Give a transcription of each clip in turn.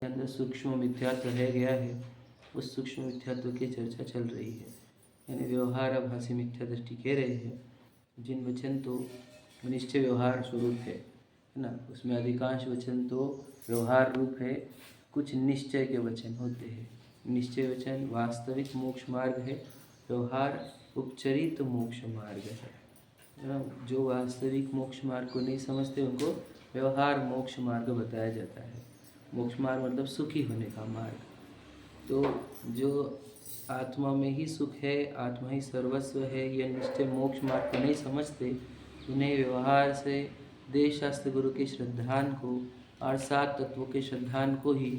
के अंदर सूक्ष्म मिथ्यात्व रह गया है, उस सूक्ष्म मिथ्यात्व की चर्चा चल रही है। यानी व्यवहाराभासी मिथ्या दृष्टि कह रहे हैं। जिन वचन तो निश्चय व्यवहार स्वरूप है ना, उसमें अधिकांश वचन तो व्यवहार रूप है, कुछ निश्चय के वचन होते हैं। निश्चय वचन वास्तविक मोक्ष मार्ग है, व्यवहार उपचरित मोक्ष मार्ग है। जो वास्तविक मोक्ष मार्ग को नहीं समझते उनको व्यवहार मोक्ष मार्ग बताया जाता है। मोक्ष मार्ग मतलब सुखी होने का मार्ग। तो जो आत्मा में ही सुख है, आत्मा ही सर्वस्व है, यह निश्चय मोक्ष मार्ग को नहीं समझते, उन्हें व्यवहार से देश शास्त्र गुरु के श्रद्धान को और 7 तत्वों के श्रद्धान को ही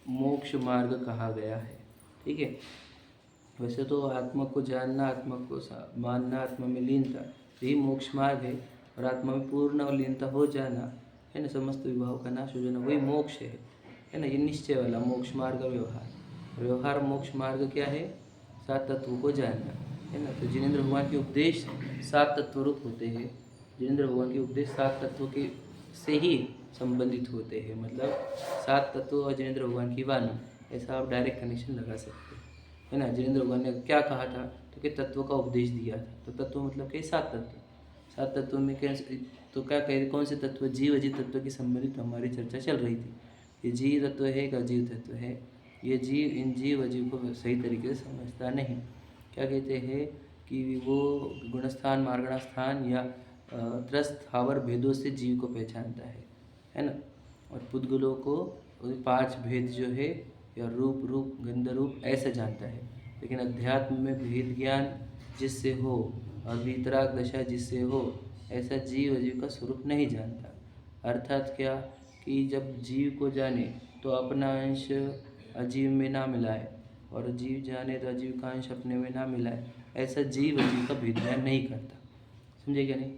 मोक्ष मार्ग कहा गया है। ठीक है। वैसे तो आत्मा को जानना, आत्मा को मानना, आत्मा में लीनता, यही मोक्ष मार्ग है। और आत्मा में पूर्ण और लीनता हो जाना है ना, समस्त विभाव का नाश हो जाना, वही मोक्ष है ना। ये निश्चय वाला मोक्ष मार्ग और व्यवहार। व्यवहार मोक्ष मार्ग क्या है? 7 तत्वों को जानना है ना। तो जिनेंद्र भगवान के उपदेश 7 तत्व रूप होते हैं। जिनेंद्र भगवान के उपदेश 7 तत्वों के से ही संबंधित होते हैं। मतलब 7 तत्व और जिनेंद्र भगवान की वाणी, ऐसा आप डायरेक्ट कनेक्शन लगा सकते हैं, है ना। जिनेंद्र भगवान ने क्या कहा था? तो कि तत्व का उपदेश दिया था। तो तत्व मतलब कि 7 तत्व। 7 तत्वों में कैसे, तो क्या कह, कौन से तत्व? जीव अजीव तत्व की संबंधित हमारी चर्चा चल रही थी। ये जीव तत्व है कि अजीव तत्व है? ये जीव इन जीव अजीव को सही तरीके से समझता नहीं। क्या कहते हैं कि वो गुणस्थान मार्गणास्थान या त्रस्त स्थावर भेदों से जीव को पहचानता है ना। और पुद्गलों को 5 भेद जो है, या रूप रूप गंध रूप ऐसे जानता है। लेकिन अध्यात्म में भेद ज्ञान जिससे हो और वीतराग दशा जिससे हो, ऐसा जीव अजीव का स्वरूप नहीं जानता। अर्थात क्या कि जब जीव को जाने तो अपना अंश अजीव में ना मिलाए, और जीव जाने तो अजीव का अंश अपने में ना मिलाए, ऐसा जीव अजीव का भेद ज्ञान नहीं करता। समझे क्या नहीं?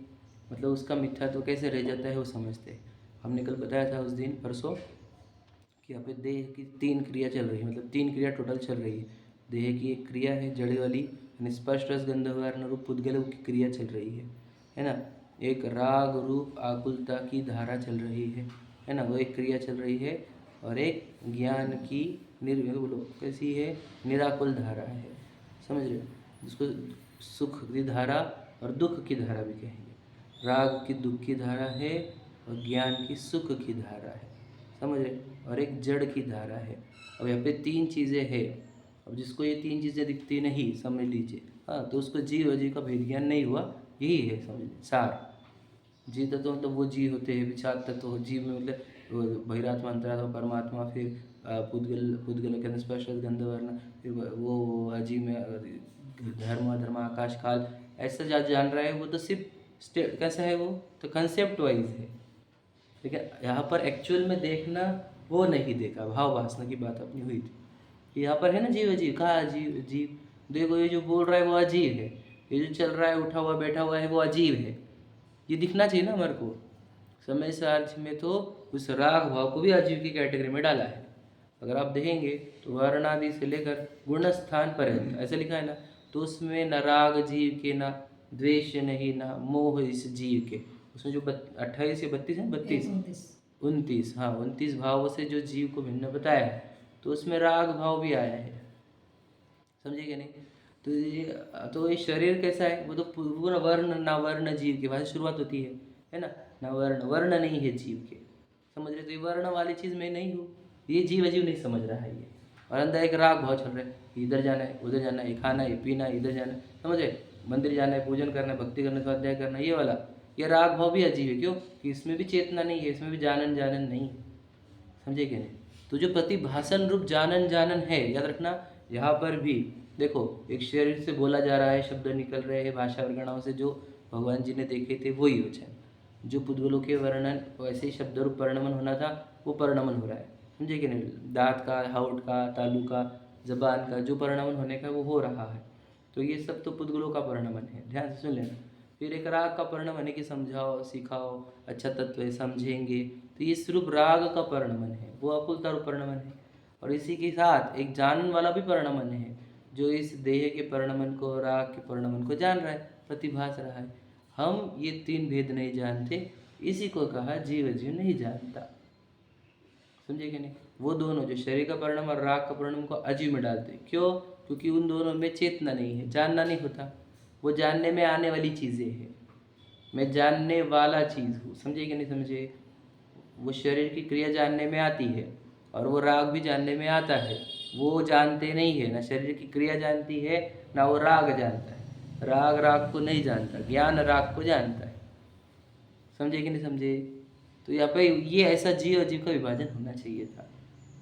मतलब उसका मिथ्यात्व तो कैसे रह जाता है वो समझते हैं। हमने कल बताया था उस दिन परसों कि यहाँ पे देह की 3 क्रिया चल रही है, मतलब 3 क्रिया टोटल चल रही है। देह की एक क्रिया है जड़ी वाली, स्पष्ट रस गंध वर्ण रूप पुद्गल की क्रिया चल रही है ना। एक राग रूप आकुलता की धारा चल रही है ना, वो एक क्रिया चल रही है। और एक ज्ञान की बोलो कैसी है, निराकुल धारा है। समझ रहे हो? जिसको सुख की धारा और दुख की धारा भी कहेंगे। राग की दुख की धारा है और ज्ञान की सुख की धारा है। समझ रहे? और एक जड़ की धारा है। अब यहाँ पे 3 चीज़ें हैं। अब जिसको ये 3 चीज़ें दिखती नहीं, समझ लीजिए, हाँ, तो उसको जीव अजीव का भेद ज्ञान नहीं हुआ। यही है समझ सार। जीव तत्व मतलब वो जीव होते हैं, विचार तत्व जीव में, मतलब बहिरात्मा, अंतरात्मा, परमात्मा, फिर पुद्गल के अंदर स्पर्श गंध वर्ण, फिर वो अजीव में धर्म आकाश काल, ऐसा जान रहा है वो तो सिर्फ कैसा है वो तो कंसेप्ट वाइज है। लेकिन यहाँ पर एक्चुअल में देखना वो नहीं देखा। भाव वासना की बात अपनी हुई थी। यहाँ पर है ना जीव अजीव, कहा अजीव जीव, देखो ये जो बोल रहा है वो अजीव है, ये जो चल रहा है उठा हुआ बैठा हुआ है वो अजीव है। ये दिखना चाहिए ना हमारे को। समय सार्थ में तो उस राग भाव को भी अजीव की कैटेगरी में डाला है। अगर आप देखेंगे तो वर्ण आदि से लेकर गुण स्थान पर्यंत ऐसे लिखा है ना, तो उसमें न राग जीव के, ना द्वेष नहीं, ना मोह इस जीव के। उसमें जो 28 या 32 है, 29, हाँ 29 भावों से जो जीव को भिन्न बताया है, तो उसमें राग भाव भी आया है। समझे क्या नहीं? तो ये शरीर कैसा है? वो तो पूर्ण वर्ण ना वर्ण जीव के वहाँ से शुरुआत होती है ना। ना वर्ण, वर्ण नहीं है जीव के। समझ रहे? तो ये वर्ण वाली चीज़ मैं नहीं हूँ, ये जीव अजीव नहीं समझ रहा है ये। और अंदर एक राग भाव चल रहा है, इधर जाना है, उधर जाना है, ये खाना है, पीना है, इधर जाना है, समझे, मंदिर जाना है, पूजन करना है, भक्ति करना है, स्वाध्याय करना है, ये वाला ये राग भाव भी अजीब है। क्यों? कि इसमें भी चेतना नहीं है, इसमें भी जानन जानन नहीं है। समझे क्या नहीं? तो जो प्रतिभासन रूप जानन जानन है, याद रखना। यहाँ पर भी देखो, एक शरीर से बोला जा रहा है, शब्द निकल रहे हैं भाषा वर्गणाओं से, जो भगवान जी ने देखे थे वही वचन। जो पुद्गलों के वर्णन वैसे ही शब्द रूप परिणमन होना था, वो परिणमन हो रहा है। समझे कि नहीं? दांत का, हाउट का, तालू का, जबान का जो परिणमन होने का वो हो रहा है। तो ये सब तो पुद्गलों का परिणमन है, ध्यान से सुन लेना। फिर एक राग का परिणमन है कि समझाओ सिखाओ, अच्छा तत्व है, समझेंगे। तो ये सिर्फ राग का परिणमन है, वो अकुलता रूप परिणमन है। और इसी के साथ एक जानन वाला भी परिणमन है, जो इस देह के परिणमन को, राग के परिणमन को जान रहा है, प्रतिभास रहा है। हम ये 3 भेद नहीं जानते, इसी को कहा जीव जीव नहीं जानता। समझे कि नहीं? वो दोनों जो शरीर का परिणाम और राग का परिणाम को अजीब में डालते हैं। क्यों? क्योंकि उन दोनों में चेतना नहीं है, जानना नहीं होता। वो जानने में आने वाली चीज़ें हैं, मैं जानने वाला चीज़ हूँ, समझे कि नहीं समझे? वो शरीर की क्रिया जानने में आती है और वो राग भी जानने में आता है। वो जानते नहीं है, ना शरीर की क्रिया जानती है ना वो राग जानता है। राग राग को नहीं जानता, ज्ञान राग को जानता है। समझे कि नहीं समझे? तो यहाँ पे ये ऐसा जीव अजीव का विभाजन होना चाहिए था।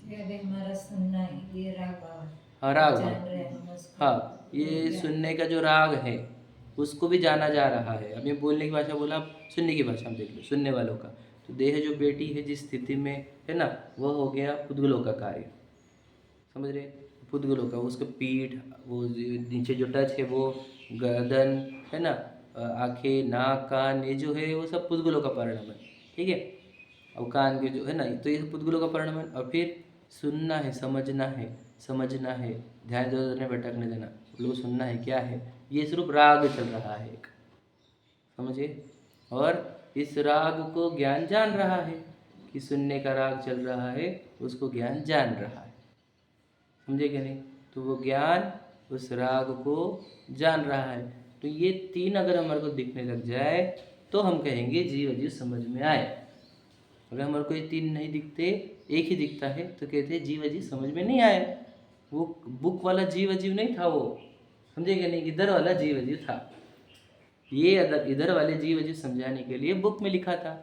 हमारा सुनना है, ये राग भाव, हाँ राग जान भाव, रहे हैं हम उसको। हाँ ये सुनने का जो राग है उसको भी जाना जा रहा है। अभी बोलने की भाषा बोला, सुनने की भाषा में देख लो, सुनने वालों का तो देह जो बेटी है जिस स्थिति में है ना, वह हो गया पुद्गलों का कार्य, समझ रहे? पुद्गलों का उसका पीठ, वो नीचे जो टच है वो गर्दन है ना, आंखें, नाक, कान, ये जो है वो सब पुद्गलों का परिणाम है, ठीक है? और कान के जो है ना, तो ये पुद्गलों का परिणाम है। और फिर सुनना है, समझना है, समझना है, ध्यान इधर उधर नहीं भटकने देना, लोग सुनना है क्या है, ये सिर्फ राग चल रहा है एक, समझे? और इस राग को ज्ञान जान रहा है कि सुनने का राग चल रहा है, उसको ज्ञान जान रहा है, समझे कि नहीं? तो वो ज्ञान उस राग को जान रहा है। तो ये तीन अगर हमारे को दिखने लग जाए तो हम कहेंगे जीव अजीव समझ में आए। अगर हमारे को ये तीन नहीं दिखते, एक ही दिखता है, तो कहते हैं जीव अजीव समझ में नहीं आए। वो बुक वाला जीव अजीव नहीं था वो, समझे कि नहीं? इधर वाला जीव अजीव था। ये इधर वाले जीव अजीव समझाने के लिए बुक में लिखा था,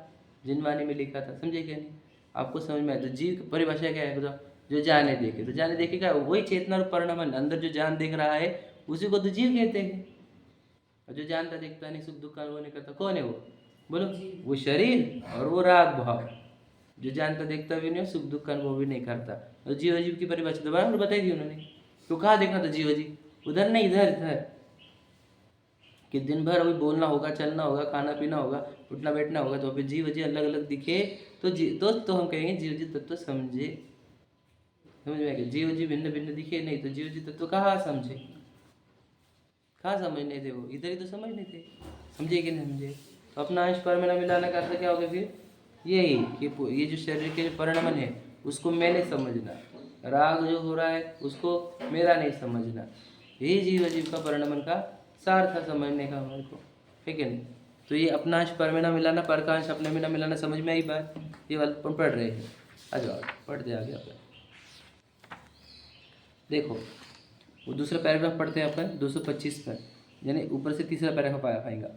जिनवानी में लिखा था, समझे क्या नहीं? आपको समझ में आया? तो जीव की परिभाषा क्या है बताओ? जो जाने देखे, तो जाने देखे क्या? वही चेतना रूप परिणाम, अंदर जो जान देख रहा है उसी को तो जीव कहते हैं। और जो जानता देखता नहीं, सुख दुख का अनुभव नहीं करता, कौन है वो? बोलो। वो शरीर और वो राग भाव, जो जानता देखता भी नहीं, सुख दुख का अनुभव भी नहीं करता। और जीव अजीव की परिभाषा तो बराबर बताई थी उन्होंने। तो कहाँ देखना था जीव अजीव? उधर नहीं, इधर इधर। कि दिन भर अभी बोलना होगा, चलना होगा, खाना पीना होगा, उठना बैठना होगा, तो अभी जीव अजीव अलग अलग दिखे तो हम कहेंगे जीव अजीव तत्व समझे। समझ में आएगा? जीव अजीव भिन्न भिन्न दिखे नहीं तो जीव अजीव तत्व कहाँ समझे? कहाँ समझने थे? वो इधर ही तो समझने थे, समझे कि नहीं समझे? तो अपना अंश पर में न मिलाना का अर्थ क्या होगा फिर? यही कि ये जो शरीर के परिणमन है उसको मैंने समझना, राग जो हो रहा है उसको मेरा नहीं समझना, यही जीव अजीव का परिणमन का सार था समझने का हमारे को, ठीक है नहीं? तो ये अपना अंश पर में न मिलाना, पर का अंश अपने में न मिलाना, समझ में आई बात? ये वाला पढ़ रहे हैं, आ जाओ पढ़ते आगे अपन। देखो वो दूसरा पैराग्राफ पढ़ते हैं अपन 225 पर, यानी ऊपर से तीसरा पैराग्राफ आएगा।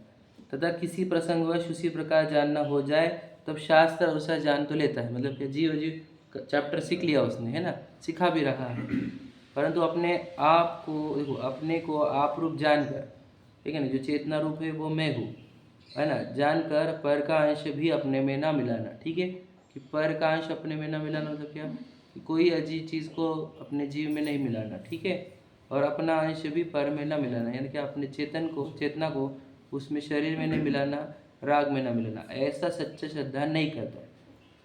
तथा किसी प्रसंगवश उसी प्रकार जानना हो जाए तब शास्त्र अनुसार जान तो लेता है, मतलब कि जीव अजीव चैप्टर सीख लिया उसने, है ना, सिखा भी रहा है, परंतु अपने आप को देखो, अपने को आप रूप जानकर, ठीक है ना, जो चेतना रूप है वो मैं हूँ, है ना, जानकर पर का अंश भी अपने में ना मिलाना, ठीक है? कि पर का अंश अपने में ना मिलाना मतलब क्या? कि कोई अजीब चीज़ को अपने जीव में नहीं मिलाना, ठीक है? और अपना अंश भी पर में ना मिलाना, यानी कि अपने चेतना को उसमें शरीर में नहीं मिलाना, राग में ना मिलाना, ऐसा सच्चा श्रद्धा नहीं करता।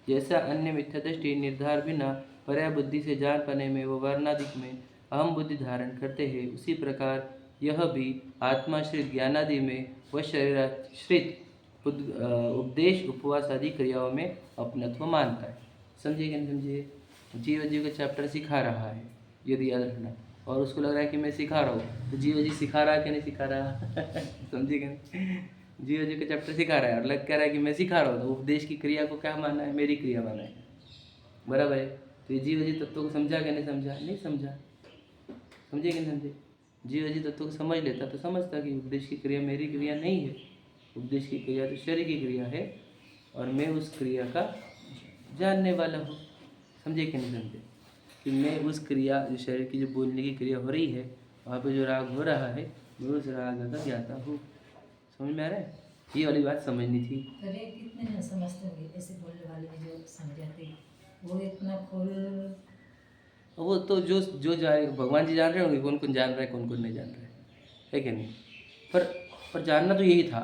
जैसा अन्य मिथ्या दृष्टि निर्धार बिना पर्याय बुद्धि से जान पाने में व वर्णादिक में अहम बुद्धि धारण करते हैं, उसी प्रकार यह भी आत्माश्रित ज्ञानादि में व शरीराश्रित उपदेश उपवास आदि क्रियाओं में अपनत्व मानता है। समझिए कि नहीं समझिए? जीव जीव का चैप्टर सिखा रहा है, यदि याद रखना, और उसको लग रहा है कि मैं सिखा रहा हूँ, तो जीव जी सिखा रहा है कि नहीं सिखा रहा? समझिए कि नहीं? जीव जी का चैप्टर सिखा रहा है और लग कह रहा है कि मैं सिखा रहा हूँ, तो उपदेश की क्रिया को क्या मानना है? मेरी क्रिया माना है, बराबर है? तो ये जीव जी तत्व को समझा कि नहीं समझा? नहीं समझा, समझे कि नहीं समझे? जीव जी तत्व को समझ लेता तो समझता कि उपदेश की क्रिया मेरी क्रिया नहीं है, उपदेश की क्रिया तो शरीर की क्रिया है और मैं उस क्रिया का जानने वाला हूँ, समझे कि नहीं समझे? कि मैं उस क्रिया, जो शरीर की जो बोलने की क्रिया हो रही है, वहाँ पे जो राग हो रहा है, मैं उस राग का ज्ञाता हूँ। समझ में आ रहा है? ये वाली बात समझनी थी। अरे कितने न समझते होंगे ऐसे बोलने वाले में, जो समझाते वो इतना खोल। वो तो जो जो जाए भगवान जी जान रहे होंगे, कौन कौन जान रहा है, कौन कौन नहीं जान रहा है कि नहीं? पर जानना तो यही था,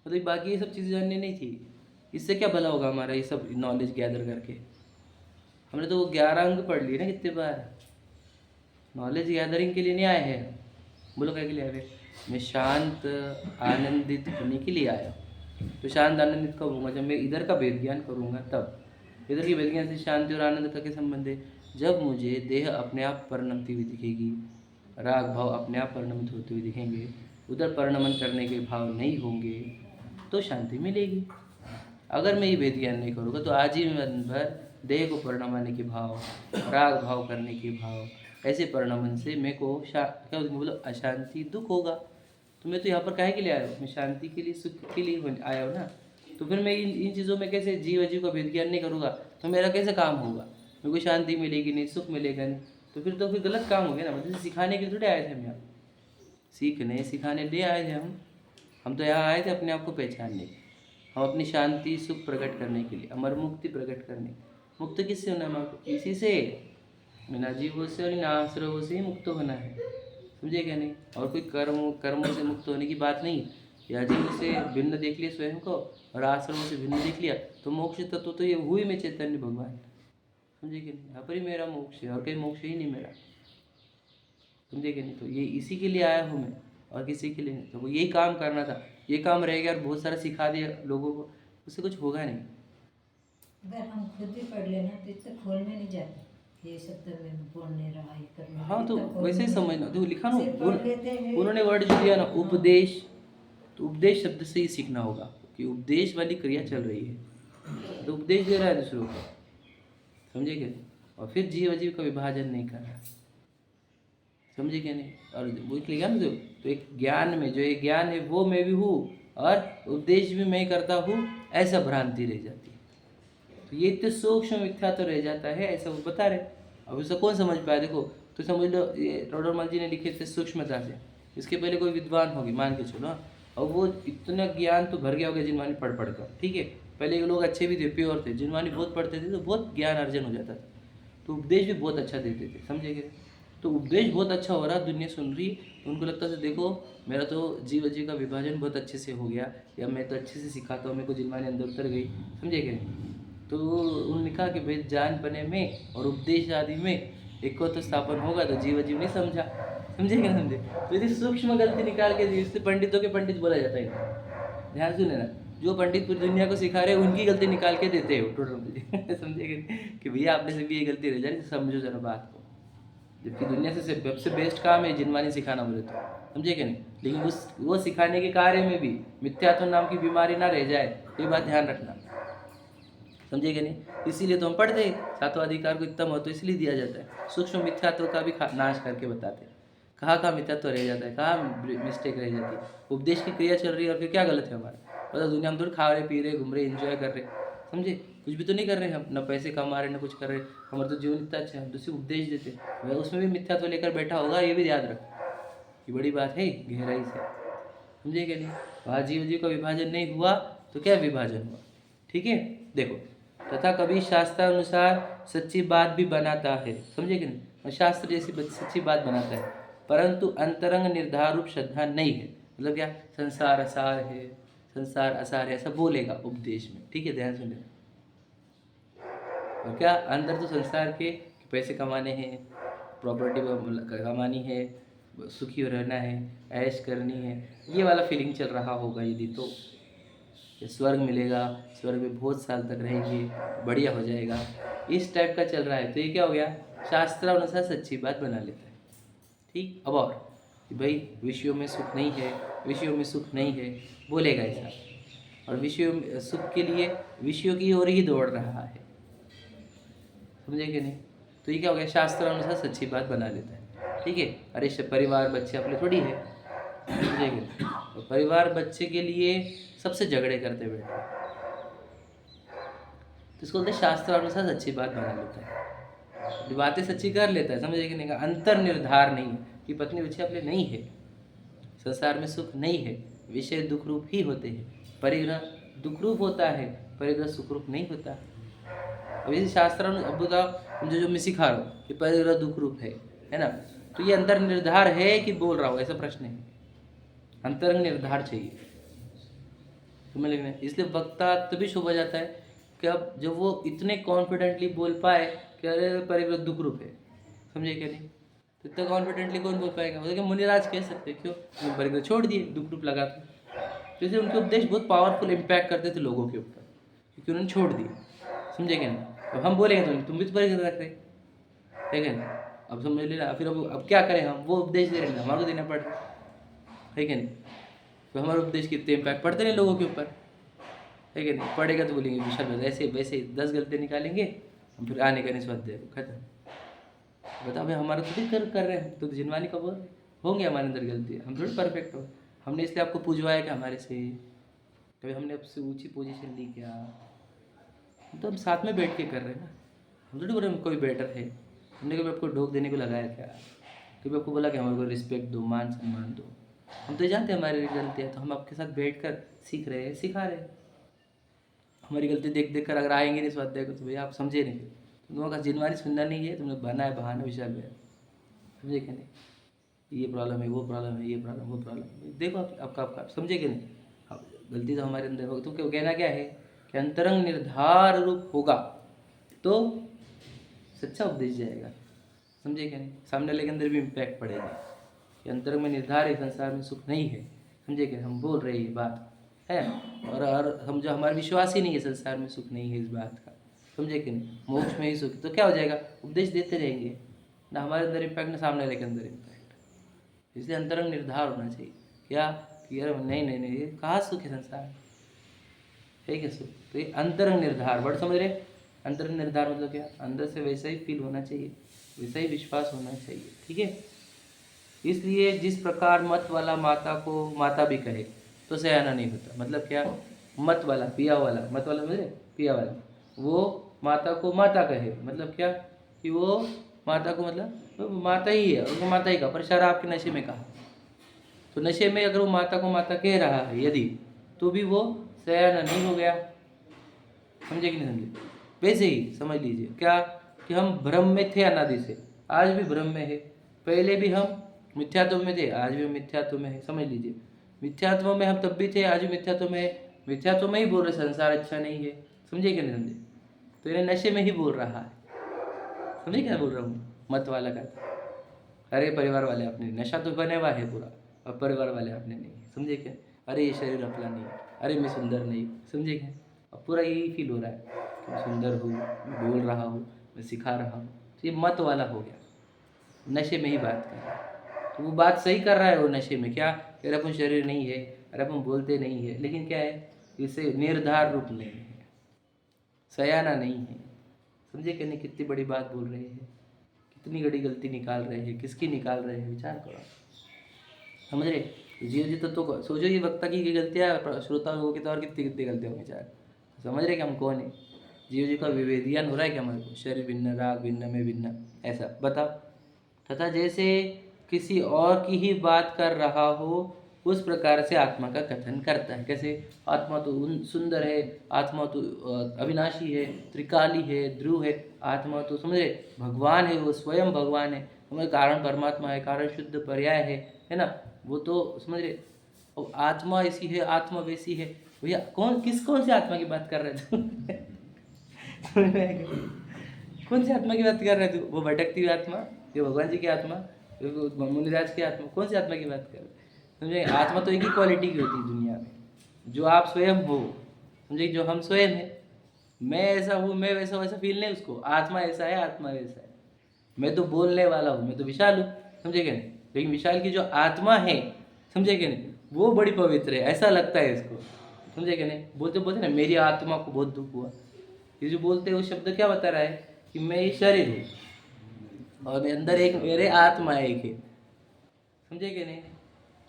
मतलब बाकी ये सब चीज़ें जाननी नहीं थी। इससे क्या भला होगा हमारा ये सब नॉलेज गैदर करके? हमने तो वो 11 अंक पढ़ लिए ना कितने बार। नॉलेज गैदरिंग के लिए नहीं आए हैं, बोलो क्या के लिए आए हैं? मैं शांत आनंदित होने के लिए आया। तो शांत आनंदित कब होगा? जब मैं इधर का वेद ज्ञान करूँगा तब। इधर की विज्ञान से शांति और आनंद का क्या संबंध है? जब मुझे देह अपने आप परिणमती हुई दिखेगी, राग भाव अपने आप परिणमित होते हुए दिखेंगे, उधर परिणमन करने के भाव नहीं होंगे, तो शांति मिलेगी। अगर मैं ये वेद ज्ञान नहीं करूँगा तो आजीवन भर देह को परिणमाने के भाव, राग भाव करने के भाव, ऐसे परिणमन से मेरे को क्या बोलो अशांति दुख होगा। तो मैं तो यहाँ पर काहे के लिए आया हूँ? मैं शांति के लिए, सुख के लिए आया हूँ ना। तो फिर मैं इन चीज़ों में कैसे जीव का वेद ज्ञान नहीं करूँगा तो मेरा कैसे काम होगा? मेरे को शांति मिलेगी नहीं, सुख मिलेगा नहीं, तो फिर गलत काम हो गया ना। मतलब सिखाने के लिए थोड़े आए थे हम यहाँ, सीखने सिखाने लिए आए थे हम तो यहाँ आए थे अपने आप को पहचानने, हम अपनी शांति सुख प्रकट करने के लिए, अमर मुक्ति प्रकट करने। मुक्त किससे होना है? इसी से, बिना जीवों से और इन आश्रयों से ही मुक्त होना है, समझे क्या नहीं? और कोई कर्मों से मुक्त होने की बात नहीं। या जीव से भिन्न देख लिया स्वयं को और आश्रमों से भिन्न देख लिया तो मोक्ष तत्व तो ये हुई में चैतन्य भगवान, समझे कि नहीं? यहाँ पर ही मेरा मोक्ष है और कहीं मोक्ष ही नहीं मेरा, समझे कि नहीं? तो ये इसी के लिए आया हूँ मैं और किसी के लिए नहीं। तो वो यही काम करना था, ये काम रह गया और बहुत सारा सिखा दिया लोगों को, उससे कुछ होगा नहीं। अगर हम खुद भी पढ़ लेना तो इतना खोल में नहीं जाते, ये सब तो मैं बोल नहीं रहा है करना। हाँ तो वैसे ही समझना, जो लिखा ना उन्होंने उन्होंने वर्ड जो दिया ना उपदेश, तो उपदेश शब्द से ही सीखना होगा कि उपदेश वाली क्रिया चल रही है, तो उपदेश दे रहा है दूसरों को, समझे क्या? और फिर जीव अजीव का विभाजन नहीं कर रहा, समझे क्या नहीं? और वो लिखा ना तो एक ज्ञान में जो एक ज्ञान है वो मैं भी हूँ और उपदेश भी मैं करता हूँ, ऐसा भ्रांति रह जाती है। तो ये इतने सूक्ष्म मिथ्या तो रह जाता है, ऐसा वो बता रहे। अब उसे कौन समझ पाया? देखो तो समझ लो ये टोडरमल जी ने लिखे थे सूक्ष्मता से, इसके पहले कोई विद्वान होगी मान के चलो, और वो इतना ज्ञान तो भर गया होगा जिनवानी पढ़ कर, ठीक है। पहले के लोग अच्छे भी थे, प्योर थे, जिनवानी बहुत पढ़ते थे तो बहुत ज्ञान अर्जन हो जाता था, तो उपदेश भी बहुत अच्छा देते थे, समझे क्या? तो उपदेश बहुत अच्छा हो रहा, दुनिया सुन रही, उनको लगता था देखो मेरा तो जीव अजीव का विभाजन बहुत अच्छे से हो गया, या मैं तो अच्छे से सिखाता हूँ, मेरे को जिनवानी अंदर उतर गई, समझे क्या? तो उन्होंने कहा कि भाई जान पने में और उपदेश आदि में एक को तो स्थापन होगा, तो जीव अजीव नहीं समझा, समझे क्या? समझे? तो यदि सूक्ष्म गलती निकाल के इससे पंडितों के पंडित बोला जाता है। ध्यान सुने ना, जो पंडित पूरी दुनिया को सिखा रहे हैं उनकी गलती निकाल के देते हो टोटल समझे कि भैया आपने से भी ये गलती रह जाए, समझो जरा बात को। जबकि दुनिया से सबसे बेस्ट काम है जिनवानी सिखाना बोले तो, समझे क्या नहीं? लेकिन वो सिखाने के कार्य में भी मिथ्यात्व नाम की बीमारी ना रह जाए, ये बात ध्यान रखना, समझे क्या नहीं? इसीलिए तो हम पढ़ते हैं, सातवां अधिकार को इतना महत्व इसलिए दिया जाता है, सूक्ष्म मिथ्यात्व का भी नाश करके बताते हैं, कहाँ मिथ्यात्व रह जाता है, कहाँ मिस्टेक रह जाती है। उपदेश की क्रिया चल रही है और फिर क्या गलत है हमारा? मतलब दुनिया में थोड़ी खा रहे पी रहे घूम रहे एंजॉय कर रहे, समझे? कुछ भी तो नहीं कर रहे हम, ना पैसे कमा रहे ना कुछ कर रहे, हमारा तो जीवन इतना अच्छा है, हम तो सिर्फ उपदेश देते, वह उसमें भी मिथ्यात्व लेकर बैठा होगा, ये भी याद रख, ये बड़ी बात है गहराई से, समझे क्या नहीं? वहाँ जीव का विभाजन नहीं हुआ तो क्या विभाजन हुआ? ठीक है, देखो तथा कभी शास्त्रानुसार सच्ची बात भी बनाता है, समझे कि नहीं? और शास्त्र जैसी सच्ची बात बनाता है, परंतु अंतरंग निर्धार रूप श्रद्धा नहीं है। मतलब क्या? संसार असार है, संसार असार है, ऐसा बोलेगा उपदेश में, ठीक है, ध्यान सुन। और क्या अंदर तो संसार के पैसे कमाने हैं, प्रॉपर्टी कमानी है, सुखी रहना है, ऐश करनी है, ये वाला फीलिंग चल रहा होगा यदि, तो स्वर्ग मिलेगा, स्वर्ग में बहुत साल तक रहेंगे, बढ़िया हो जाएगा, इस टाइप का चल रहा है, तो ये क्या हो गया? शास्त्र अनुसार सच्ची बात बना लेता है, ठीक। अब और कि भाई विषयों में सुख नहीं है, विषयों में सुख नहीं है, बोलेगा ऐसा, और विषयों में सुख के लिए विषयों की ओर ही दौड़ रहा है, समझे कि नहीं? तो ये क्या हो गया? शास्त्र अनुसार सच्ची बात बना लेता है, ठीक है। अरे परिवार बच्चे अपने थोड़ी है, समझे कि नहीं? तो परिवार बच्चे के लिए सबसे झगड़े करते बैठे, तो इसको बोलते शास्त्र अनुसार सच्ची बात बना लेता है, बातें सच्ची कर लेता है, समझे कि नहीं? का अंतर निर्धार नहीं है कि पत्नी बच्चे अपने नहीं है, संसार में सुख नहीं है, विषय दुख रूप ही होते हैं, परिग्रह दुख रूप होता है, परिग्रह सुख रूप नहीं होता। अब इसी शास्त्र अब बताओ जो मैं सिखा रहा हूँ कि परिग्रह दुख रूप है ना, तो ये अंतर निर्धार है कि बोल रहा हूँ, ऐसा प्रश्न है, अंतरंग निर्धार चाहिए, समझ लेना। इसलिए वक्ता तभी शोभा जाता है कि अब जब वो इतने कॉन्फिडेंटली बोल पाए कि अरे परिग्रह दुख रूप है, समझे क्या नहीं? तो इतना कॉन्फिडेंटली कौन बोल पाएगा? बोले कि मुनिराज कह सकते, क्यों? परिग्रह छोड़ दिए, दुख रूप लगा के, तो इसलिए उनके उपदेश बहुत पावरफुल इम्पैक्ट करते थे लोगों के ऊपर, क्योंकि उन्होंने छोड़ दिए, समझे क्या नहीं? अब हम बोलेंगे तुम भी तो परिग्रह रख रहे, ठीक है ना। अब समझ लेना, फिर अब क्या करें हम, वो उपदेश दे रहे हैं हमारे को देना पड़ रहा है, ठीक है नहीं। तो हमारे उपदेश कितने इम्पैक्ट पड़ते हैं लोगों के ऊपर, ठीक है नहीं। पड़ेगा तो बोलेंगे विशाल भाई ऐसे वैसे 10 गलतियाँ निकालेंगे, हम फिर आने का नहीं स्वाध्याय खत्म। बता भाई हमारा तो भी कर रहे हैं, तो जिनवानी का बोल होंगे हमारे अंदर गलतियाँ, हम थोड़ी परफेक्ट हो। हमने इसलिए आपको पूजवाया कि हमारे से कभी हमने आपसे ऊंची पोजीशन ली क्या, तो हम साथ में बैठ के कर रहे हैं ना। हम थोड़ी बोल रहे कोई बेटर है, हमने कभी आपको ढोक देने को लगाया क्या, कभी आपको बोला कि हमारे को रिस्पेक्ट दो, मान सम्मान दो। हम तो जानते हैं हमारी गलतियाँ, तो हम आपके साथ बैठ कर सीख रहे हैं, सिखा रहे हैं। हमारी गलती देख देख कर अगर आएंगे नहीं स्वाध्याय को तो भैया आप समझे नहीं, तुम लोगों का जिनवानी सुनना नहीं है, तुमने बना है बहाना विशाल भैया, समझे क्या नहीं। ये प्रॉब्लम है, वो प्रॉब्लम है, ये प्रॉब्लम, वो प्रॉब्लम, देखो आपका समझे कि नहीं। हाँ, गलती तो हमारे अंदर होगी, तो क्या कहना क्या है कि अंतरंग निर्धार रूप होगा तो सच्चा उपदेश जाएगा, समझे क्या नहीं। सामने वाले के अंदर भी इम्पैक्ट पड़ेगा कि अंतरंग में निर्धार है, संसार में सुख नहीं है, समझे क्या। हम बोल रहे ये बात है और हम जो हमारा विश्वास ही नहीं है संसार में सुख नहीं है इस बात का, समझे कि नहीं। मोक्ष में ही सुख, तो क्या हो जाएगा, उपदेश देते रहेंगे ना, हमारे अंदर इम्पैक्ट ना सामने वाले के अंदर इम्पैक्ट। इसलिए अंतरंग निर्धार होना चाहिए क्या कि यार नहीं ये कहाँ सुख है संसार, ठीक है सुख। तो ये अंतरंग निर्धार वर्ड समझ रहे, अंतरंग निर्धार मतलब क्या, अंदर से वैसा ही फील होना चाहिए, वैसा ही विश्वास होना चाहिए, ठीक है। इसलिए जिस प्रकार मत वाला माता को माता भी कहे तो सयाना नहीं होता, मतलब क्या, मत वाला पिया वाला, मत वाला समझे पिया वाला, वो माता को माता कहे मतलब क्या कि वो माता को मतलब तो माता ही है, उनको माता ही कहा, पर शराब के नशे में कहा, तो नशे में अगर वो माता को माता कह रहा है यदि, तो भी वो सयाना नहीं हो गया, समझे कि नहीं समझे। वैसे ही समझ लीजिए क्या कि हम भ्रम में थे अनादि से, आज भी भ्रम में है, पहले भी हम मिथ्यात्व में थे, आज भी हम मिथ्यात्व में है, समझ लीजिए। मिथ्यात्व में हम तब भी थे, आज भी मिथ्यात्व में है, मिथ्यात्व में ही बोल रहे संसार अच्छा नहीं है, समझे कि नहीं समझे। तो इन्हें नशे में ही बोल रहा है, समझे क्या बोल रहा हूँ। मत वाला का अरे परिवार वाले आपने नशा तो बने हुआ है पूरा, और परिवार वाले आपने नहीं, समझे क्या। अरे ये शरीर अपना नहीं, अरे मैं सुंदर नहीं, समझे क्या। अब पूरा यही फील हो रहा है कि मैं सुंदर हूँ, मैं बोल रहा हूँ, मैं सिखा रहा हूँ, तो ये मत वाला हो गया, नशे में ही बात कर रहा है। तो वो बात सही कर रहा है वो नशे में, क्या अरे अपन शरीर नहीं है, अरे अपन बोलते नहीं है, लेकिन क्या है इसे निर्धार रूप नहीं है, सयाना नहीं है, समझे क्या नहीं। कितनी बड़ी बात बोल रहे हैं, कितनी बड़ी गलती निकाल रहे हैं, किसकी निकाल रहे हैं, विचार करो, समझ रहे। जीव जी तत्व को सोचो, ये वक्ता की गलतियाँ श्रोता लोगों के तौर कितनी कितनी गलतियाँ होंगी, विचार समझ रहे कि हम कौन है। जीव जी का विभेदियन हो रहा है क्या हमारे को, शरीर भिन्न, राग भिन्न, में भिन्न, ऐसा बताओ। तथा जैसे किसी और की ही बात कर रहा हो उस प्रकार से आत्मा का कथन करता है। कैसे, आत्मा तो सुंदर है, आत्मा तो अविनाशी है, त्रिकाली है, ध्रुव है, आत्मा तो समझ रहे भगवान है, वो स्वयं भगवान है, हमारे कारण परमात्मा है, कारण शुद्ध पर्याय है ना, वो तो समझ रहे। और आत्मा ऐसी है, आत्मा वैसी है, भैया कौन से आत्मा की बात कर रहे थे कौन सी आत्मा की बात कर रहे थे, वो भटकती हुई आत्मा, ये भगवान जी की आत्मा, मुनिराज की आत्मा, कौन सी आत्मा की बात कर रहे, समझे। आत्मा तो एक ही क्वालिटी की होती है दुनिया में, जो आप स्वयं हो, समझे, जो हम स्वयं हैं। मैं ऐसा हूँ, मैं वैसा, वैसा फील नहीं उसको, आत्मा ऐसा है, आत्मा वैसा है। मैं तो बोलने वाला हूँ, मैं तो विशाल हूँ, समझे क्या नहीं, लेकिन विशाल की जो आत्मा है, समझे क्या नहीं, वो बड़ी पवित्र है, ऐसा लगता है इसको, समझे क्या नहीं। बोलते बोलते ना मेरी आत्मा को बहुत दुख हुआ, ये जो बोलते हैं वो शब्द क्या बता रहा है कि मैं ये शरीर हूँ और मेरे अंदर एक मेरे आत्मा एक है, समझे कि नहीं।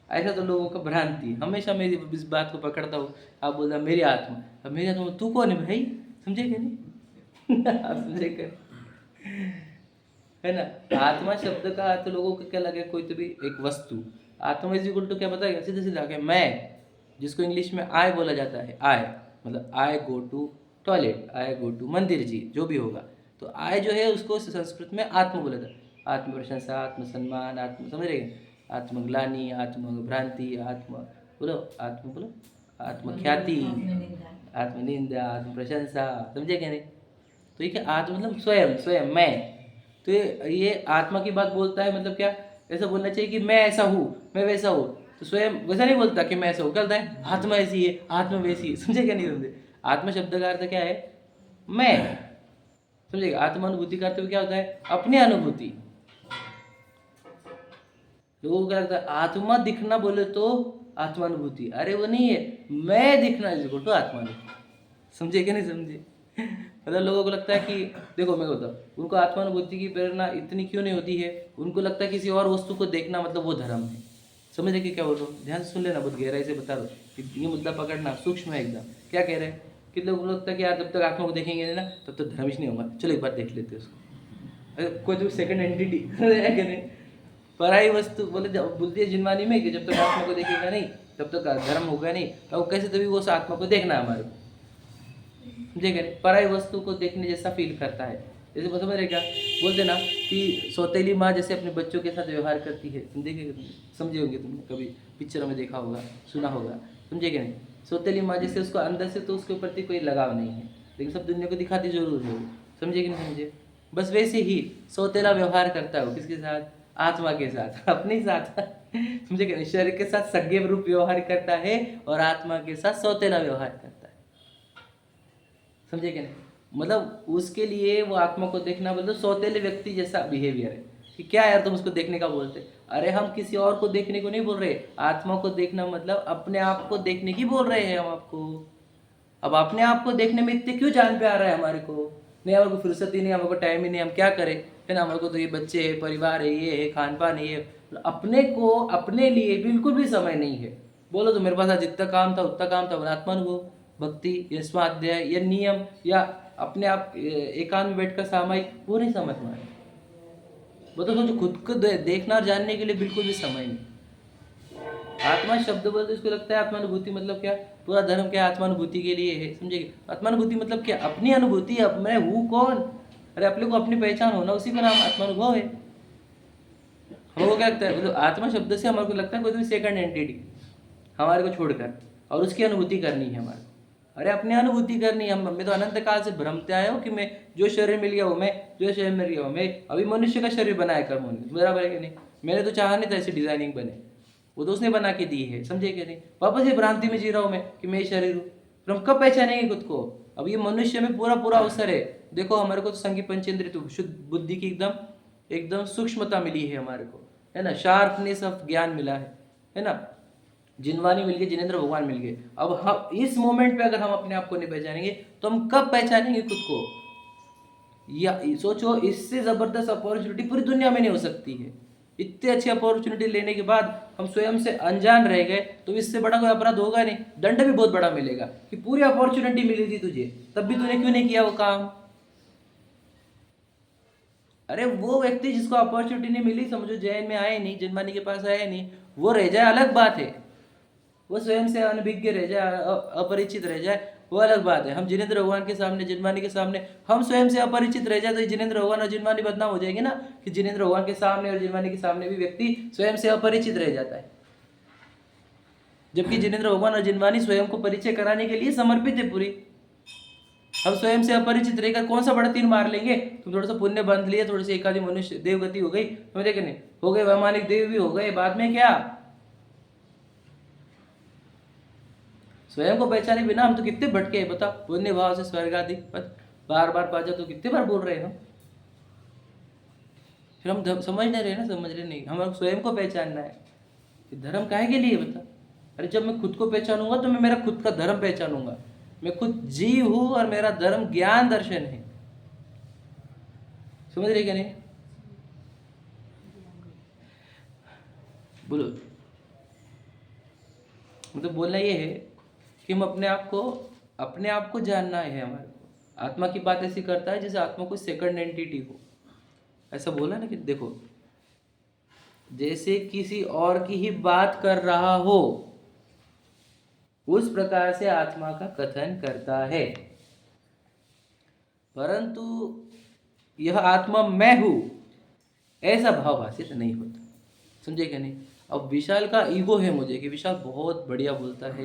ऐसा तो लोगों का भ्रांति है, हमेशा मैं इस बात को पकड़ता हूँ। आप बोलते मेरी आत्मा, अब मेरी आत्मा तू कौन है भाई, समझे कि नहीं आप समझे क्या है ना। आत्मा शब्द का अर्थ लोगों को क्या लगे, कोई तो भी एक वस्तु, आत्मा इज इक्वल टू क्या बताएगा, सीधे सीधा क्या, मैं, जिसको इंग्लिश में आई बोला जाता है, आई मतलब I go to toilet, I go to मंदिर जी, जो भी होगा, तो आई जो है उसको संस्कृत में आत्म बोला था, आत्म प्रशंसा, आत्म सम्मान, आत्म समझ रहे, आत्मग्लानी, आत्मभ्रांति, आत्म बोलो, आत्म बोलो, आत्मख्याति, आत्मनिंदा, आत्म प्रशंसा, समझे क्या नहीं। तो ये क्या आत्म मतलब स्वयं, स्वयं मैं, तो ये आत्मा की बात बोलता है, मतलब क्या ऐसा बोलना चाहिए कि मैं ऐसा हूँ, मैं वैसा हूँ, तो स्वयं वैसा नहीं बोलता कि मैं ऐसा हूँ, क्या बोलता है आत्मा ऐसी है, आत्मा वैसी है, समझे क्या नहीं समझे। आत्मा शब्द का अर्थ क्या है, मैं, समझिएगा। आत्मानुभूति का अर्थ क्या होता है? अपनी अनुभूति। लोगों को क्या लगता है आत्मा दिखना बोले तो आत्मानुभूति, अरे वो नहीं है, मैं दिखना इसको तो आत्मानुभूति। समझे कि नहीं समझे? मतलब लोगों को लगता है कि देखो मैं बताऊँ, उनको आत्मानुभूति की प्रेरणा इतनी क्यों नहीं होती है, उनको लगता है किसी और वस्तु को देखना मतलब वो धर्म है। समझे कि क्या बोल रहा हूँ? ध्यान से सुन लेना, बहुत गहराई से बता रहा हूँ, ये मुद्दा पकड़ना, सूक्ष्म है एकदम। क्या कह रहे हैं कि लोगों को लगता है कि यार जब तक आत्मा को देखेंगे नहीं ना तब तक धर्म ही नहीं होगा, चलो एक बार देख लेते हैं उसको। अरे कोई तो सेकंड एंटिटी है कि नहीं, पराई वस्तु बोले बोलती है जिनवानी में कि जब तक आत्मा को देखेगा नहीं तब तक धर्म होगा नहीं, तो कैसे तभी वो उस आत्मा को देखना है हमारे को, समझे नहीं? पराई वस्तु को देखने जैसा फील करता है। जैसे वो समझ रहे क्या बोलते ना कि सौतेली माँ जैसे अपने बच्चों के साथ व्यवहार करती है, तुम देखे समझे होंगे, तुमने कभी पिक्चरों में देखा होगा, सुना होगा, समझे कि नहीं? सौतेली माँ जैसे उसको अंदर से तो उसके प्रति कोई लगाव नहीं है, लेकिन सब दुनिया को दिखाती जरूर है वो, समझे कि नहीं समझे? बस वैसे ही सौतेला व्यवहार करता है वो किसके साथ? आत्मा के साथ, अपने साथ। समझे कि नहीं? शरीर के साथ सज्ञ रूप व्यवहार करता है और आत्मा के साथ सौतेला व्यवहार करता है, समझे क्या? नहीं मतलब उसके लिए वो आत्मा को देखना मतलब सौतेले व्यक्ति जैसा बिहेवियर है कि क्या यार तुम उसको देखने का बोलते, अरे हम किसी और को देखने को नहीं बोल रहे, आत्मा को देखना मतलब अपने आप को देखने की बोल रहे हैं हम आपको। अब अपने आप को देखने में इतने क्यों जान पे आ रहा है हमारे को? नहीं हमारे को फुर्सत ही नहीं, हमारे को टाइम ही नहीं, हम क्या करें, है ना? हमारे को तो ये बच्चे है, परिवार है, ये है, खान पान है, ये अपने को अपने लिए बिल्कुल भी समय नहीं है। बोलो तो मेरे पास आज जितना काम था उतना काम था, आत्मानुभव, भक्ति या स्वाध्याय या नियम या अपने आप एकांत में बैठकर सामायिक, वो नहीं समझ में आया। वो तो सोचो खुद को देखना और जानने के लिए बिल्कुल भी समय नहीं। आत्मा शब्द बोलते इसको लगता है आत्मानुभूति मतलब क्या, पूरा धर्म क्या आत्मानुभूति के लिए है, समझेगी? आत्मानुभूति मतलब क्या? अपनी अनुभूति, अब मैं हूँ कौन, अरे अपने को अपनी पहचान होना, उसी का नाम आत्मानुभव है। हमको क्या लगता है मतलब आत्मा शब्द से हमारे को लगता है कोई भी सेकंड एंटिटी हमारे को छोड़कर, और उसकी अनुभूति करनी है हमारे। अरे अपनी अनुभूति करनी है, मैं तो अनंत काल से भ्रमते आया हूँ कि मैं जो शरीर मिल गया वो मैं, जो शरीर मिल गया वो मैं, अभी मनुष्य का शरीर बनाया कर्मों ने, बराबर है कि नहीं? मैंने तो चाहा नहीं था ऐसी डिजाइनिंग बने, वो तो उसने बना के दी है, समझे कि नहीं? वापस ये भ्रांति में जी रहा हूँ मैं कि मैं शरीर हूँ, फिर हम कब पहचानेंगे खुद को? अब ये मनुष्य में पूरा पूरा अवसर है। देखो हमारे को तो संगी पंचेंद्रिय तो शुद्ध बुद्धि की एकदम एकदम सूक्ष्मता मिली है हमारे को, है ना? शार्पनेस ऑफ ज्ञान मिला है ना? जिनवानी मिल गई, जिनेंद्र भगवान मिल गए। अब हम इस मोमेंट पे अगर हम अपने आप को नहीं पहचानेंगे तो हम कब पहचानेंगे खुद को? या सोचो, इससे जबरदस्त अपॉर्चुनिटी पूरी दुनिया में नहीं हो सकती है। इतनी अच्छी अपॉर्चुनिटी लेने के बाद हम स्वयं से अनजान रह गए तो इससे बड़ा कोई अपराध होगा नहीं, दंड भी बहुत बड़ा मिलेगा कि पूरी अपॉर्चुनिटी मिली थी तुझे, तब भी तूने क्यों नहीं किया वो काम। अरे वो व्यक्ति जिसको अपॉर्चुनिटी नहीं मिली, समझो जैन में आए नहीं, जिनवानी के पास आए नहीं, वो रह जाए अलग बात है, वो स्वयं से अनभिज्ञ रह जाए, अपरिचित रह जाए, वो अलग बात है। हम जिनेंद्र भगवान के सामने, जिनवानी के सामने हम स्वयं से अपरिचित रह जाए तो जिनेंद्र भगवान और जिनवानी बदनाम हो जाएगी ना, कि जिनेंद्र भगवान के सामने और जिनवानी के सामने भी व्यक्ति स्वयं से अपरिचित रह जाता है, जबकि जिनेंद्र भगवान और जिनवानी स्वयं को परिचय कराने के लिए समर्पित है पूरी। हम स्वयं से अपरिचित रहकर कौन सा बड़ा तीर मार लेंगे? तुम थोड़ा सा पुण्य बांध लिए, थोड़ी सी एकाधी मनुष्य देवगति हो गई, समझे कि नहीं? हो गए वैमानिक देव भी हो गए, बाद में क्या? स्वयं को पहचाने बिना हम तो कितने भटके हैं, बता। पुण्य भाव से स्वर्ग आदि पद बार बार पाजा तो कितने बार बोल रहे हैं हम, फिर हम समझ नहीं रहे ना, समझ रहे नहीं। हमें स्वयं को पहचानना है। धर्म काहे के लिए बता? अरे जब मैं खुद को पहचानूंगा तो मैं मेरा खुद का धर्म पहचानूंगा। मैं खुद जीव हूं और मेरा धर्म ज्ञान दर्शन है, समझ रहे क्या नहीं? बोलो। मतलब बोलना ये है कि हम अपने आप को जानना है हमारे को। आत्मा की बात ऐसी करता है जैसे आत्मा कोई सेकंड एंटिटी हो, ऐसा बोला ना कि देखो जैसे किसी और की ही बात कर रहा हो, उस प्रकार से आत्मा का कथन करता है। परंतु यह आत्मा मैं हूं ऐसा भाव भाषित नहीं होता, समझे क्या नहीं? अब विशाल का ईगो है मुझे कि विशाल बहुत बढ़िया बोलता है,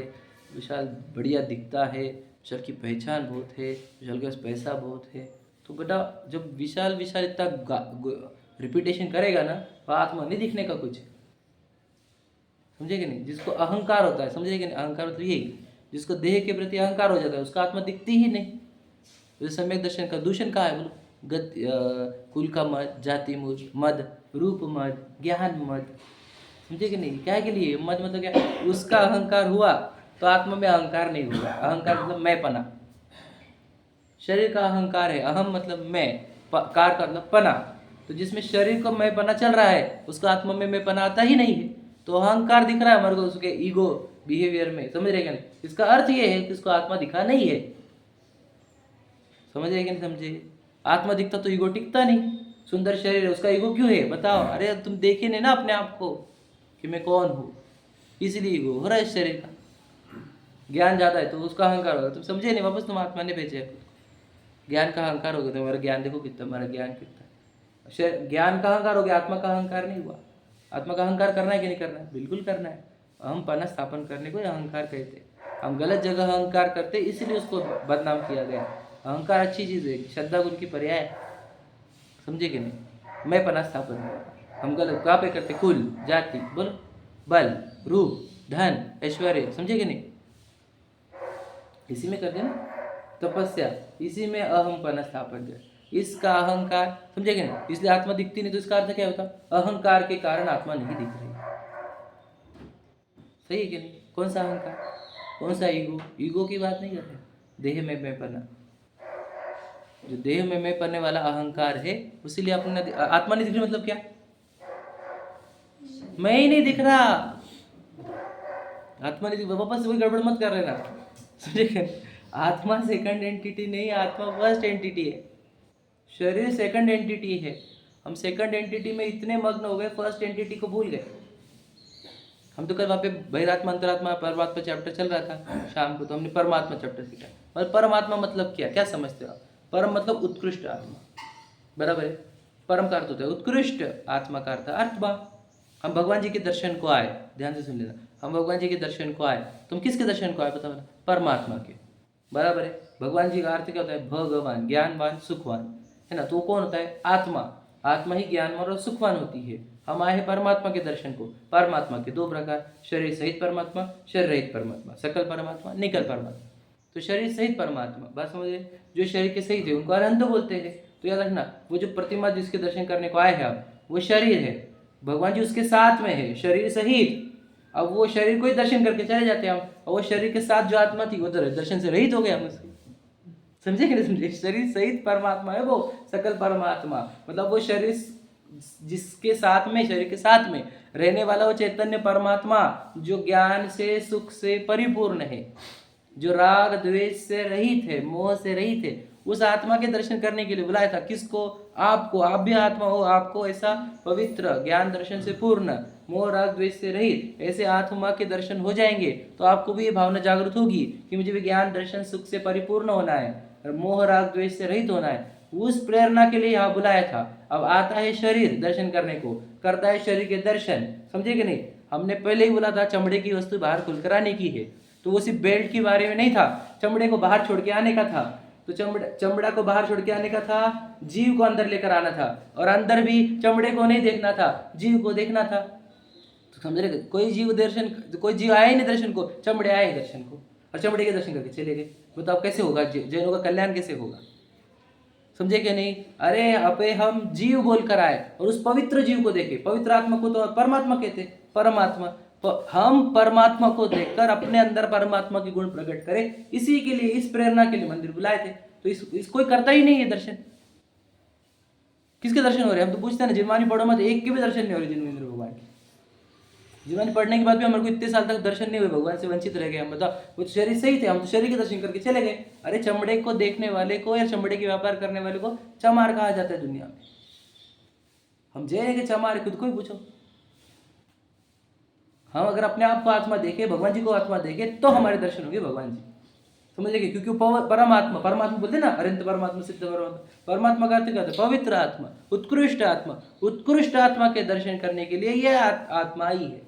विशाल बढ़िया दिखता है, विशाल की पहचान बहुत है, विशाल के पास पैसा बहुत है। तो बेटा जब विशाल विशाल इतना रिपीटेशन करेगा ना, तो आत्मा नहीं दिखने का कुछ, समझे कि नहीं? जिसको अहंकार होता है, समझे कि नहीं? अहंकार मतलब यही, जिसको देह के प्रति अहंकार हो जाता है उसका आत्मा दिखती ही नहीं। जैसे सम्यक दर्शन का दूषण कहाँ है बोलो? कुल का मद, जाति मद, रूप मद, ज्ञान मद, समझे कि नहीं? क्या के लिए मद मतलब क्या? उसका अहंकार हुआ तो आत्मा में अहंकार नहीं होगा। अहंकार मतलब मैंपना। शरीर का अहंकार है, अहम मतलब मैं, कार का मतलब पना। तो जिसमें शरीर को मैंपना चल रहा है उसको आत्मा में मैंपना आता ही नहीं है, तो अहंकार दिख रहा है हमारे को उसके ईगो बिहेवियर में, समझ रहे क्या नहीं? इसका अर्थ ये है कि उसको आत्मा दिखा नहीं है, समझ रहे कि नहीं समझे? आत्मा दिखता तो ईगो टिकता नहीं। सुंदर शरीर है, उसका ईगो क्यों है बताओ? अरे तुम देखे नहीं ना अपने आप को कि मैं कौन हूँ, इसलिए ईगो हो रहा है इस शरीर का। ज्ञान ज़्यादा है तो उसका अहंकार होगा, तुम समझे नहीं? वापस तुम आत्मा ने भेजे। ज्ञान का अहंकार हो गया तो हमारा ज्ञान देखो कितना, हमारा ज्ञान कितना। ज्ञान का अहंकार हो गया, आत्मा का अहंकार नहीं हुआ। आत्मा का अहंकार करना है कि नहीं करना है? बिल्कुल करना है। अहम पना स्थापन करने को अहंकार कहते हैं। हम गलत जगह अहंकार करते इसलिए उसको बदनाम किया गया। अहंकार अच्छी चीज़ है, श्रद्धा गुण की पर्याय, समझे कि नहीं? मैं पना स्थापन हम गलत कहाँ पे करते? कुल, जाति, बोलो, बल, रूप, धन, ऐश्वर्य, समझे कि नहीं? इसी में करते ना तपस्या, इसी में अहमपना स्थापन कर, इसका अहंकार, समझे कि नहीं? इसलिए आत्मा दिखती नहीं, तो इसका अर्थ क्या होता? अहंकार के कारण आत्मा नहीं दिख रही। सही है कि नहीं? कौन सा अहंकार, कौन सा ईगो? ईगो की बात नहीं कर रहे, देह में मैं पना, जो देह में मैं पड़ने वाला अहंकार है, उसीलिए अपने आत्मा नहीं दिख रही। मतलब क्या? मैं ही नहीं दिख रहा, आत्मा नहीं दिख। वापस वही गड़बड़ मत कर लेना, समझे? आत्मा सेकंड एंटिटी नहीं, आत्मा फर्स्ट एंटिटी है। शरीर सेकंड एंटिटी है। हम सेकंड एंटिटी में इतने मग्न हो गए, फर्स्ट एंटिटी को भूल गए। हम तो कल वहाँ पे बहिरात्मा, अंतरात्मा, परमात्मा चैप्टर चल रहा था शाम को, तो हमने परमात्मा चैप्टर सीखा। और परमात्मा मतलब क्या, क्या समझते हो आप? परम मतलब उत्कृष्ट आत्मा, बराबर है? परम का अर्थ होता है उत्कृष्ट, आत्मा का अर्थ आत्मा। हम भगवान जी के दर्शन को आए, ध्यान से सुन लेना, हम भगवान जी के दर्शन को आए। तुम किसके दर्शन को आए बताओ? परमात्मा के, बराबर है? भगवान जी का अर्थ क्या होता है? भगवान, ज्ञानवान, सुखवान, है ना? तो कौन होता है? आत्मा। आत्मा ही ज्ञानवान और सुखवान होती है। हम आए हैं परमात्मा के दर्शन को। परमात्मा के दो प्रकार, शरीर सहित परमात्मा, शरीर रहित परमात्मा, सकल परमात्मा, निकल परमात्मा। तो शरीर सहित परमात्मा, बात समझे? जो शरीर के सहित है उनको अनंत बोलते हैं। तो याद रखना, वो जो प्रतिमा जिसके दर्शन करने को आए हैं आप, वो शरीर है, भगवान जी उसके साथ में है, शरीर सहित। अब वो शरीर को ही दर्शन करके चले जाते हैं हम, और वो शरीर के साथ जो आत्मा थी वो तो दर्शन से रहित हो गया हम उसके, समझे कि नहीं समझे? शरीर सहित परमात्मा है वो, सकल परमात्मा। मतलब वो शरीर जिसके साथ में, शरीर के साथ में रहने वाला वो चैतन्य परमात्मा, जो ज्ञान से, सुख से परिपूर्ण है, जो राग द्वेष से रहित है, मोह से रहित है, उस आत्मा के दर्शन करने के लिए बुलाया था। किसको? आपको। आप भी आत्मा हो, आपको ऐसा पवित्र ज्ञान दर्शन से पूर्ण, मोह राग द्वेष से रहित ऐसे आत्मा के दर्शन हो जाएंगे तो आपको भी ये भावना जागृत होगी कि मुझे भी ज्ञान दर्शन सुख से परिपूर्ण होना है, मोह राग द्वेष से रहित होना है। उस प्रेरणा के लिए यहाँ बुलाया था। अब आता है शरीर दर्शन करने को, करता है शरीर के दर्शन, समझे कि नहीं? हमने पहले ही बोला था चमड़े की वस्तु बाहर खुलकर आने की है, तो वो सिर्फ बेल्ट के बारे में नहीं था, चमड़े को बाहर छोड़ के आने का था। तो चमड़ा को बाहर छोड़ के आने का था, जीव को अंदर लेकर आना था, और अंदर भी चमड़े को नहीं देखना था, जीव को देखना था। तो समझ रहे? कोई जीव दर्शन, कोई जीव आया ही नहीं दर्शन को, चमड़े आए दर्शन को, और चमड़े के दर्शन करके चले गए। बताओ कैसे होगा? जैनों का कल्याण कैसे होगा? समझे क्या नहीं? अरे अबे हम जीव बोलकर आए और उस पवित्र जीव को देखे। पवित्र आत्मा को तो परमात्मा कहते, परमात्मा। तो हम परमात्मा को देखकर अपने अंदर परमात्मा की गुण प्रकट करें, इसी के लिए, इस प्रेरणा के लिए मंदिर बुलाए थे। तो इस कोई करता ही नहीं है दर्शन। किसके दर्शन हो रहे हैं? हम तो पूछते हैं ना, जिनवानी पढ़ो मत, एक के भी दर्शन नहीं हो रहे जिनवेंद्र भगवान के। जीवन पढ़ने के बाद भी हमारे को इतने साल तक दर्शन नहीं हुए, भगवान से वंचित रह गए हम। बताओ, वो तो शरीर सही थे, हम तो शरीर के दर्शन करके चले गए। अरे चमड़े को देखने वाले को या चमड़े के व्यापार करने वाले को चमार कहा जाता है दुनिया में। हम जय के चमार, खुद को ही पूछो। हम अगर अपने आप को आत्मा देखे, भगवान जी को आत्मा देखे, तो हमारे दर्शन होंगे भगवान जी, समझ लेंगे। क्योंकि परमात्मा, परमात्मा बोलते ना, अरिंद परमात्मा, सिद्ध परमात्मा। परमात्मा का अर्थ क्या होता है? पवित्र आत्मा, उत्कृष्ट आत्मा। उत्कृष्ट आत्मा के दर्शन करने के लिए यह आत्मा आई है।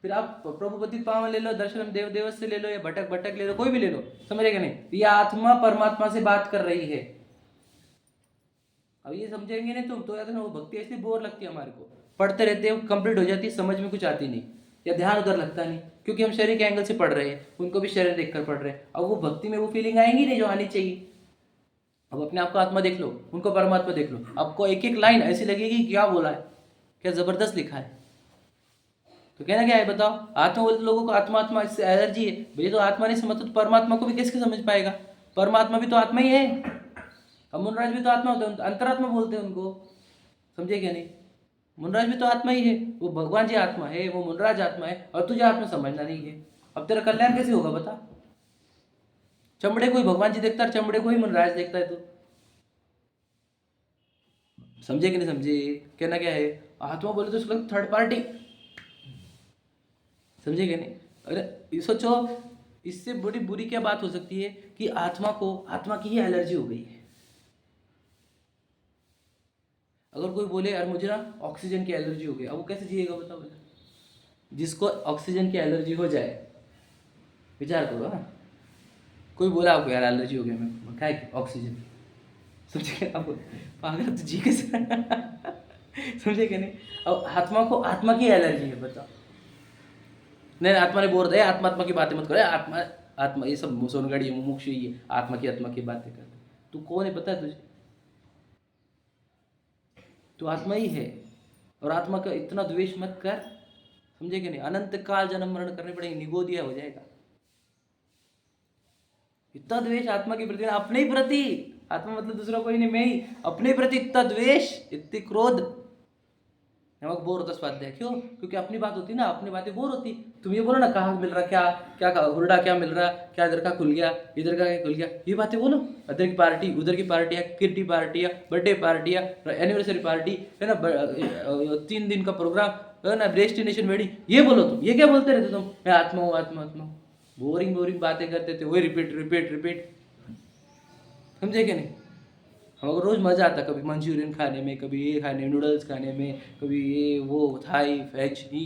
फिर आप प्रभुपति पावन ले लो, दर्शन देव देव से ले लो, या भटक भटक ले लो, कोई भी ले लो, समझेगा नहीं? ये आत्मा परमात्मा से बात कर रही है। अब ये समझेंगे नहीं तुम तो याद रखना, वो भक्ति ऐसी बोर लगती है हमारे को, पढ़ते रहते हैं, कंप्लीट हो जाती है, समझ में कुछ आती नहीं, या ध्यान उधर लगता नहीं, क्योंकि हम शरीर के एंगल से पढ़ रहे हैं, उनको भी शरीर देखकर पढ़ रहे हैं। अब वो भक्ति में वो फीलिंग आएंगी नहीं जो आनी चाहिए। अब अपने आप को आत्मा देख लो, उनको परमात्मा देख लो, आपको एक एक लाइन ऐसी लगेगी कि क्या बोला है, क्या जबरदस्त लिखा है। तो कहना क्या है बताओ, आत्मा बोलते लोगों को आत्मा आत्मा इससे एलर्जी है। भैया तो आत्मा नहीं समझता तो परमात्मा को भी कैसे समझ पाएगा? परमात्मा भी तो आत्मा ही है। अब मुनराज भी तो आत्मा होते हैं, अंतरात्मा बोलते हैं उनको, समझे क्या नहीं? मुनराज भी तो आत्मा ही है, वो भगवान जी आत्मा है, वो मुनराज आत्मा है, और तुझे आत्मा समझना नहीं है। अब तेरा कल्याण कैसे होगा बता? चमड़े को ही भगवान जी देखता है, चमड़े को ही मुनराज देखता है। तो समझे कि नहीं समझे? कहना क्या है, आत्मा बोले तो उसको थर्ड पार्टी, समझे कि नहीं? अरे ये सोचो, इससे बड़ी बुरी क्या बात हो सकती है कि आत्मा को आत्मा की ही एलर्जी हो गई है। अगर कोई बोले यार मुझे ना ऑक्सीजन की एलर्जी हो गई, अब वो कैसे जिएगा बताओ? जिसको ऑक्सीजन की एलर्जी हो जाए, विचार करो ना, कोई बोला आपको यार एलर्जी हो गई, मैं क्या है ऑक्सीजन, समझे? आप पागल तो जी कैसे? समझे क्या नहीं? अब आत्मा को आत्मा की एलर्जी है, बताओ। नहीं आत्मा ने बोल रहा है, आत्मा आत्मा की बातें मत करो, आत्मा आत्मा ये सब सोनगढ़ी मुमुक्ष ये आत्मा की बातें करते। तू कौन है पता है तुझे? तू आत्मा ही है। और आत्मा का इतना द्वेष मत कर, समझे कि नहीं? अनंत काल जन्म मरण करने पड़ेंगे, निगोदिया हो जाएगा। इतना द्वेष आत्मा के प्रति, अपने ही प्रति, आत्मा मतलब दूसरा कोई नहीं, मैं ही, अपने प्रति इतना द्वेष, इतनी क्रोध। नमक बोर होता स्वाध्याय, क्यों? क्योंकि अपनी बात होती ना, अपनी बातें बोर होती। तुम ये बोलो ना कहाँ मिल रहा, क्या क्या हुरडा क्या मिल रहा, क्या इधर का खुल गया, इधर का क्या खुल गया, ये बातें बोलो। इधर की पार्टी, उधर की पार्टी है, किट्टी पार्टी है, बर्थडे पार्टी है, एनिवर्सरी पार्टी है ना, 3 दिन का प्रोग्राम है ना, डेस्टिनेशन वेडिंग, ये बोलो तुम। ये क्या बोलते रहते तुम, मैं आत्मा हूँ आत्मा आत्मा हूँ। बोरिंग बोरिंग बातें करते थे, वही रिपीट रिपीट रिपीट, समझे कि नहीं? हमको रोज़ मज़ा आता, कभी मंचूरियन खाने में, कभी ये खाने में, नूडल्स खाने में, कभी ये वो थाई वेज ही,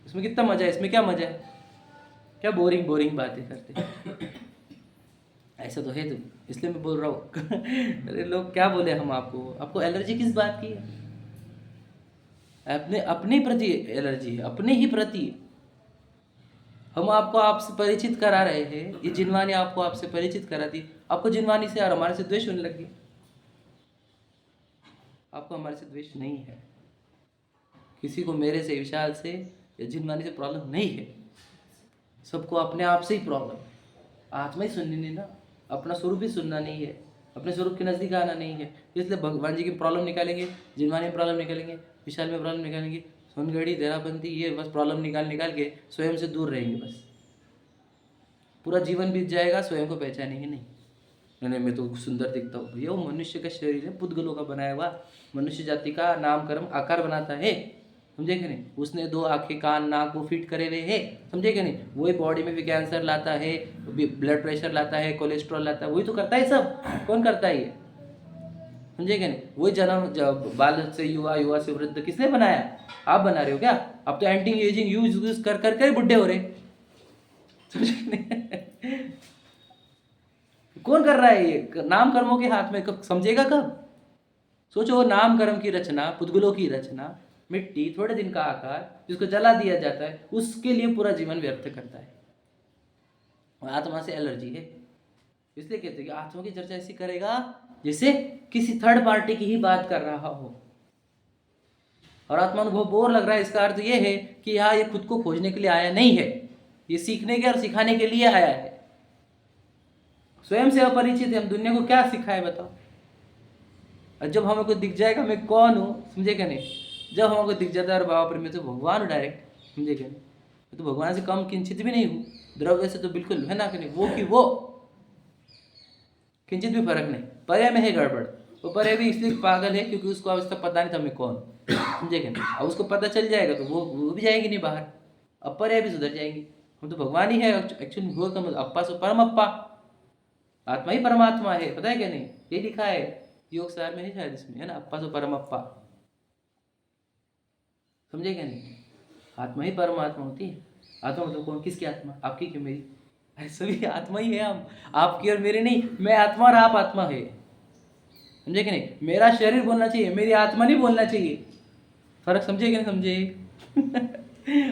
इसमें कितना मज़ा है, इसमें क्या मज़ा है? क्या बोरिंग बोरिंग बातें करते। ऐसा तो है तुम, इसलिए मैं बोल रहा हूँ। अरे लोग क्या बोले हम आपको, आपको एलर्जी किस बात की है? अपने प्रति एलर्जी है, अपने ही प्रति। हम आपको आपसे परिचित करा रहे हैं, ये जिनवानी आपको आपसे परिचित करा दी, आपको जिनवानी से और हमारे से द्वेष होने लग गया। आपको हमारे से द्वेष नहीं है, किसी को मेरे से, विशाल से या जिनवानी से प्रॉब्लम नहीं है, सबको अपने आप से ही प्रॉब्लम है। आत्मा ही सुननी नहीं ना, अपना स्वरूप ही सुनना नहीं है, अपने स्वरूप के नज़दीक आना नहीं है। इसलिए भगवान जी की प्रॉब्लम निकालेंगे, जिनवानी में प्रॉब्लम निकालेंगे, विशाल में प्रॉब्लम निकालेंगे, सोनगढ़ी देराबंदी, ये बस प्रॉब्लम निकाल के स्वयं से दूर रहेंगे। बस पूरा जीवन बीत जाएगा, स्वयं को पहचानेंगे नहीं। नहीं मैं तो सुंदर दिखता हूँ। भैया वो मनुष्य का शरीर है, पुद्गलों का बनाया हुआ, मनुष्य जाति का नाम कर्म आकार बनाता है, समझे कि नहीं? उसने 2 आंखें, कान, नाक वो फिट करे हुए है, समझे कि नहीं? वही बॉडी में भी कैंसर लाता है, ब्लड प्रेशर लाता है, कोलेस्ट्रॉल लाता है, वही तो करता है सब। कौन करता है ये, समझे कि नहीं? वही जन्म बालक से युवा, युवा से वृद्ध किसने बनाया? आप बना रहे हो क्या? अब तो एंटी एजिंग यूज कर कर बुढ़े हो रहे, समझे कि नहीं? कौन कर रहा है ये? नाम कर्मों के हाथ में, कब समझेगा कब? सोचो, नाम कर्म की रचना, पुद्गलों की रचना, मिट्टी, थोड़े दिन का आकार, जिसको जला दिया जाता है, उसके लिए पूरा जीवन व्यर्थ करता है। और आत्मा से एलर्जी है, इसलिए कहते हैं कि आत्मा की चर्चा ऐसी करेगा जैसे किसी थर्ड पार्टी की ही बात कर रहा हो। और आत्मा को बहुत बोर लग रहा है, इसका अर्थ ये है कि यहाँ ये खुद को खोजने के लिए आया नहीं है, ये सीखने के और सिखाने के लिए आया है। स्वयं से अपरिचित है, हम दुनिया को क्या सिखाए बताओ? और जब हमें को दिख जाएगा मैं कौन हूँ, समझे क्या नहीं? जब हमको दिख जाता है, बाप रे मैं तो भगवान हूँ डायरेक्ट, समझे क्या नहीं? मैं तो भगवान से कम किंचित भी नहीं हूँ, द्रव्य से तो बिल्कुल है ना कि नहीं, वो कि वो किंचित भी फर्क नहीं। पर्याय में है गड़बड़, वो पर्याय भी इसलिए पागल है क्योंकि उसको अवस्था पता नहीं था मैं कौन, समझे क्या नहीं? अब उसको पता चल जाएगा तो वो भी जाएगी नहीं बाहर, अब पर्याय भी सुधर जाएंगी। हम तो भगवान ही है एक्चुअली, वो का मतलब अप्पा से परम अप्पा, आत्मा ही परमात्मा है, पता है क्या नहीं? ये लिखा है योग सार में, नहीं शायद इसमें, है ना, अप्पा से परम अप्पा, समझे क्या नहीं? आत्मा ही परमात्मा होती है। आत्मा मतलब कौन, किसकी आत्मा? आपकी कि मेरी? अरे सभी आत्मा ही है हम, आपकी और मेरी नहीं। मैं आत्मा और आप आत्मा है, समझे कि नहीं? मेरा शरीर बोलना चाहिए, मेरी आत्मा नहीं बोलना चाहिए। फर्क समझे कि नहीं समझे?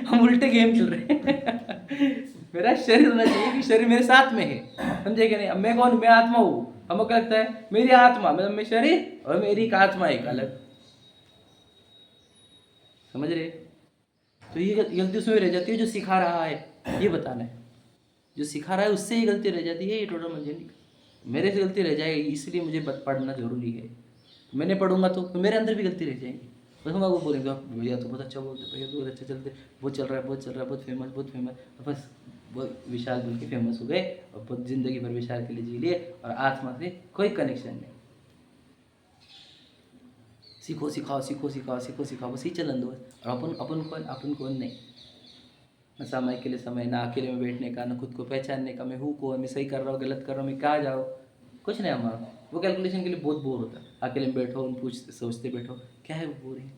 हम उल्टे गेम खेल रहे हैं। मेरा शरीर होना चाहिए कि शरीर मेरे साथ में है, समझे कि नहीं? अब मैं कौन? मैं आत्मा हूँ, हमको क्या लगता है मेरी आत्मा, मतलब मेरे शरीर और मेरी एक आत्मा एक अलग, समझ रहे? तो ये गलती उसमें रह जाती है, जो सिखा रहा है ये बताना है, जो सिखा रहा है उससे ही गलती रह जाती है। ये टोटल मंजन मेरे से गलती रह जाएगी, इसलिए मुझे पढ़ना जरूरी है। मैंने पढ़ूंगा तो मेरे अंदर भी गलती रह जाएगी। बस हम आपको बोलेंगे भैया तो बहुत अच्छा बोलते, भैया तो बहुत अच्छा चलते, बहुत चल रहा है, बहुत चल रहा है, बहुत फेमस, बहुत फेमस, बस बहुत विशाल बोल के फेमस हो गए और बहुत जिंदगी भर विशाल के लिए जी लिए और आत्मा से कोई कनेक्शन नहीं। सीखो सिखाओ, सीखो सिखाओ, सीखो सिखाओ, बस ही चलन दो। और अपन कौन नहीं, न समय के लिए समय, ना अकेले में बैठने का, न खुद को पहचानने का, मैं हूँ कौन, मैं सही कर रहा हूँ गलत कर रहा हूँ, मैं कहाँ जा रहा हूँ, कुछ नहीं हमारा। वो कैलकुलेशन के लिए बहुत बोर होता है, अकेले में बैठो पूछते सोचते बैठो, क्या है वो बोरिंग।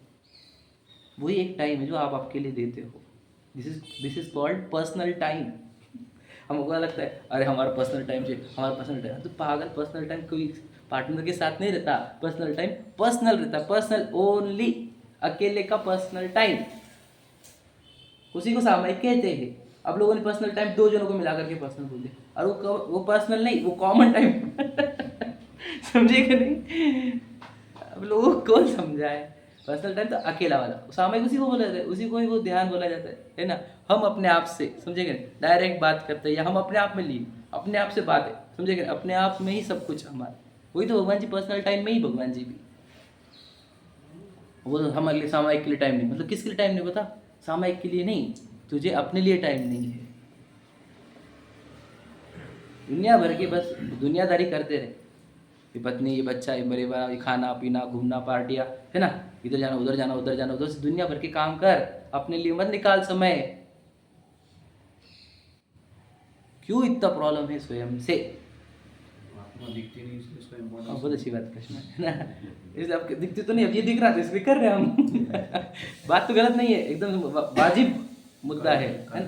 वही एक टाइम है जो आप आपके लिए देते हो। This is called personal time. हमको लगता है अरे हमारा पर्सनल टाइम चाहिए, हमारा पर्सनल टाइम, तो पागल, पर्सनल टाइम कोई पार्टनर के साथ नहीं रहता, पर्सनल टाइम पर्सनल रहता, पर्सनल ओनली, अकेले का पर्सनल टाइम, उसी को सामायिक कहते हैं। अब लोगों ने पर्सनल टाइम दो जनों को मिला करके पर्सनल बोल दिया, और वो पर्सनल नहीं, वो कॉमन टाइम समझे कि नहीं? अब लोगों को कौन समझाए? पर्सनल टाइम तो अकेला वाला, सामायिक उसी को बोला जाता है, उसी को ही वो ध्यान बोला जाता है ना। हम अपने आप से, समझेंगे, डायरेक्ट बात करते हैं, या हम अपने आप में लिए, अपने आप से बात है, समझेंगे, अपने आप में ही सब कुछ हमारा। वही तो भगवान जी पर्सनल टाइम में ही, भगवान जी भी वो हमारे लिए सामायिक के लिए टाइम नहीं, मतलब किसके लिए टाइम नहीं बता, सामायिक के लिए नहीं, तुझे अपने लिए टाइम नहीं है। दुनिया भर के बस दुनियादारी करते रहे, ये पत्नी, ये बच्चा, ये परिवार, ये खाना पीना, घूमना, पार्टियाँ, है ना, इधर जाना उधर जाना, उधर जाना उधर से, दुनिया भर के काम कर, अपने लिए मत निकाल समय। क्यों इतना प्रॉब्लम है स्वयं से? दिखती नहीं इसलिए उसका इम्पोर्टेंस। बहुत अच्छी बात कृष्ण, है ना, इसलिए आपके दिखते तो नहीं, अब ये दिख रहा था इसलिए कर रहे हैं हम बात तो गलत नहीं है, एकदम वाजिब मुद्दा है ना?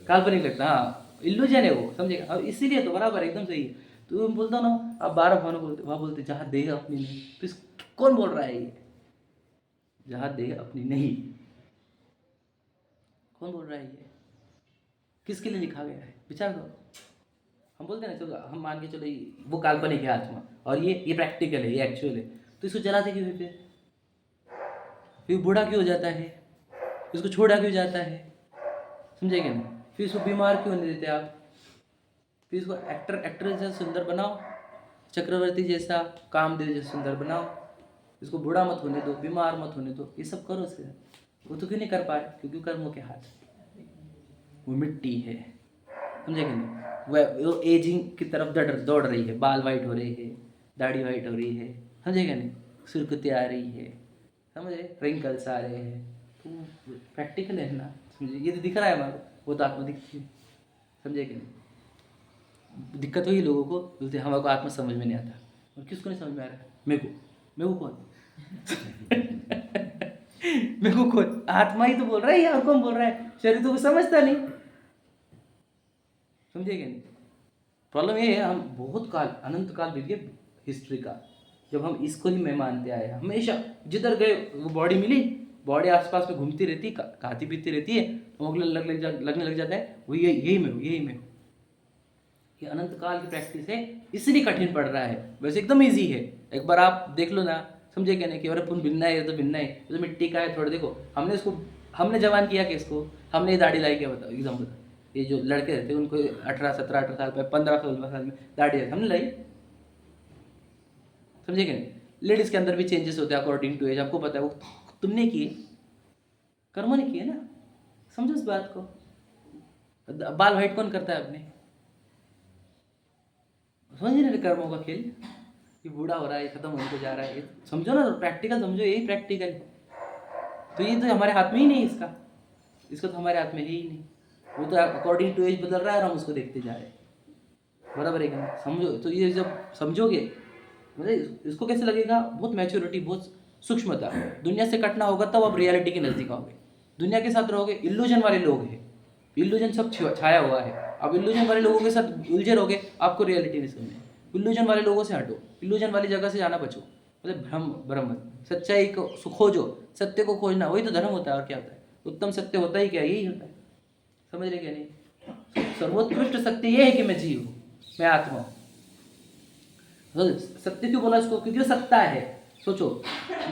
काल्पनिक लगता, हाँ, इल्यूजन है वो, समझेगा, अब इसीलिए तो बराबर एकदम सही है। तो मैं बोलता हूँ ना, आप 12 भावना बोलते, वहाँ बोलते जहाँ देह अपनी नहीं, तो कौन बोल रहा है ये? जहाँ देह अपनी नहीं, कौन बोल रहा है ये? किसके लिए लिखा गया है? विचार करो। हम बोलते हैं ना, चलो हम मान के चलो वो काल्पनिक है आत्मा, और ये प्रैक्टिकल है, ये एक्चुअल है, तो इसको जलाते क्यों है फिर बूढ़ा क्यों हो जाता है, इसको छोड़ा क्यों जाता है, समझेंगे ना? फिर इसको बीमार क्यों नहीं देते आप? फिर इसको एक्टर जैसा सुंदर बनाओ, चक्रवर्ती जैसा, कामदेव जैसा सुंदर बनाओ, इसको बूढ़ा मत होने दो, बीमार मत होने दो, ये सब करो इसके। वो तो क्यों नहीं कर पा रहे? क्योंकि कर्मों के हाथ, वो मिट्टी है, समझे कि नहीं? वो एजिंग की तरफ दौड़ रही है, बाल वाइट हो रहे हैं, दाढ़ी वाइट हो रही है, समझे कि नहीं? सुर्खती आ रही है, समझे, रिंकल्स आ रहे हैं, तो प्रैक्टिकल है ना, समझे, ये तो दिख रहा है हमारे, वो तो आत्मा दिखती है, समझे कि नहीं? दिक्कत हुई लोगों को, बोलते हमारे को आत्मा समझ में नहीं आता, और किसको नहीं समझ में आ रहा है? मैं को कौन मैं को कौन? आत्मा ही तो बोल रहा है, और कौन बोल रहा है? शरीर तो कुछ समझता नहीं, समझे कि नहीं? प्रॉब्लम ये है, हम बहुत काल, अनंत काल बीत गए हिस्ट्री का, जब हम इसको ही मैं मानते आए, हमेशा जिधर गए वो बॉडी मिली, बॉडी आसपास में घूमती रहती, खाती पीती रहती है, तो लगने लग जाता है वो यही मैं हूँ, यही मैं हूँ। ये अनंत काल की प्रैक्टिस है, इसलिए कठिन पड़ रहा है, वैसे एकदम ईजी है। एक बार आप देख लो ना, समझे क्या नहीं कि अरे पुन भिन्ना है, ये तो भिन्ना है, ये तो मिट्टी का है, थोड़ा देखो, हमने जवान किया कि इसको, हमने दाढ़ी लाई क्या, बताओ एकदम बताओ। ये जो लड़के रहते हैं उनको 18 साल पे, 15-16 साल में दाढ़ी है, हमने लाई, समझे क्या नहीं? लेडीज के अंदर भी चेंजेस होते हैं अकॉर्डिंग टू एज, आपको पता है, वो तुमने किए, कर्मों ने किए ना, समझो इस बात को। बाल वाइट कौन करता है अपने? समझ रहे कर्मों का खेल, ये बूढ़ा हो रहा है, खत्म होने को जा रहा है, ये समझो ना, प्रैक्टिकल समझो, यही प्रैक्टिकल। तो ये तो हमारे हाथ में ही नहीं, इसका तो हमारे हाथ में है ही नहीं, वो तो अकॉर्डिंग टू एज बदल रहा है और हम उसको देखते जा रहे हैं, बराबर है क्या? समझो, तो ये जब समझोगे, मतलब इसको कैसे लगेगा, बहुत मैच्योरिटी, बहुत सूक्ष्मता, दुनिया से कटना होगा तब आप रियलिटी के नज़दीक आओगे। दुनिया के साथ रहोगे, इल्यूजन वाले लोग हैं, इल्यूजन सब छाया हुआ है, अब इल्यूजन वाले लोगों के साथ उलझे रहोगे, आपको रियलिटी नहीं समझे। इल्यूजन वाले लोगों से हटो, इल्यूजन वाली जगह से जाना बचो, मतलब भ्रम ब्रह्म, सच्चाई को खोजो, सत्य को खोजना, वही तो धर्म होता है, और क्या होता है? उत्तम सत्य होता ही क्या, यही होता है, समझ रहे क्या नहीं? सर्वोत्कृष्ट सत्य ये है कि मैं जीव हूँ, मैं आत्मा हूँ। सत्य क्यों बोला इसको? क्योंकि वो सत्ता है। सोचो,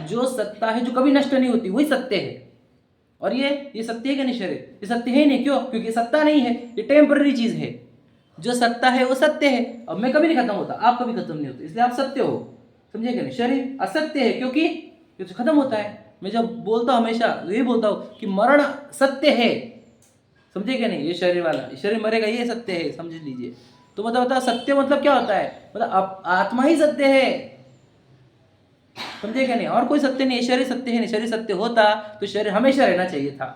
जो सत्ता है जो कभी नष्ट नहीं होती वही सत्य है। और ये सत्य है कि नहीं शरीर? ये सत्य है ही नहीं। क्यों? क्योंकि ये सत्ता नहीं है, ये टेम्पररी चीज है। जो सत्ता है वो सत्य है। अब मैं कभी नहीं खत्म होता, आप कभी खत्म नहीं होते, इसलिए आप सत्य हो। समझे कि नहीं? शरीर असत्य है क्योंकि ये तो खत्म होता है। मैं जब बोलता हूँ हमेशा यही बोलता हूँ कि मरण सत्य है। समझे क्या नहीं? ये शरीर वाला, शरीर मरेगा, ये सत्य है, समझ लीजिए। तो मतलब बता, सत्य मतलब क्या होता है? मतलब आत्मा ही सत्य है। समझे क्या नहीं? और कोई सत्य नहीं है, शरीर सत्य है नहीं। शरीर सत्य होता तो शरीर हमेशा रहना चाहिए था।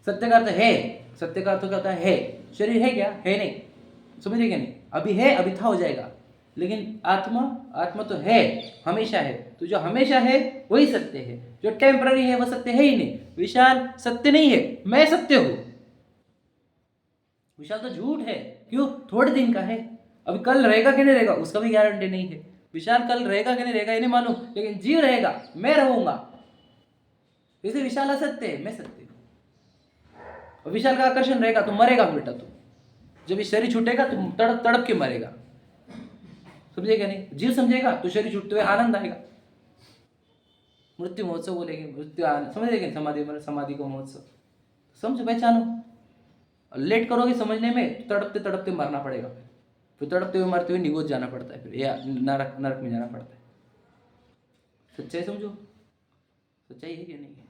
सत्य का अर्थ है, सत्य का अर्थ क्या होता है? शरीर है क्या? है नहीं। समझे क्या नहीं? अभी है, अभी था, हो जाएगा। लेकिन आत्मा तो है, हमेशा है। तो जो हमेशा है वही सत्य है। जो टेम्पररी है वह सत्य है ही नहीं। विशाल सत्य नहीं है, मैं सत्य हूं। विशाल तो झूठ है। क्यों? थोड़े दिन का है, अभी कल रहेगा कि नहीं रहेगा उसका भी गारंटी नहीं है। विशाल कल रहेगा कि नहीं रहेगा ये नहीं मालूम, लेकिन जीव रहेगा, मैं रहूंगा। इसे विशाल असत्य है, मैं सत्य हूं। विशाल का आकर्षण रहेगा तो मरेगा बेटा तू। जब ये शरीर छूटेगा तो तड़प तड़प के मरेगा। समझेगा नहीं? जीव समझेगा तो शरीर छूटते हुए आनंद आएगा। मृत्यु महोत्सव बोलेंगे, मृत्यु आनंद। समझेगा? समाधि को महोत्सव समझो, पहचानो। लेट करोगे समझने में, तड़पते तड़पते मरना पड़ेगा। फिर तड़पते हुए मरते हुए निगोज जाना पड़ता है, फिर या नरक में जाना पड़ता है। सच्चाई समझो, सच्चाई है कि नहीं है?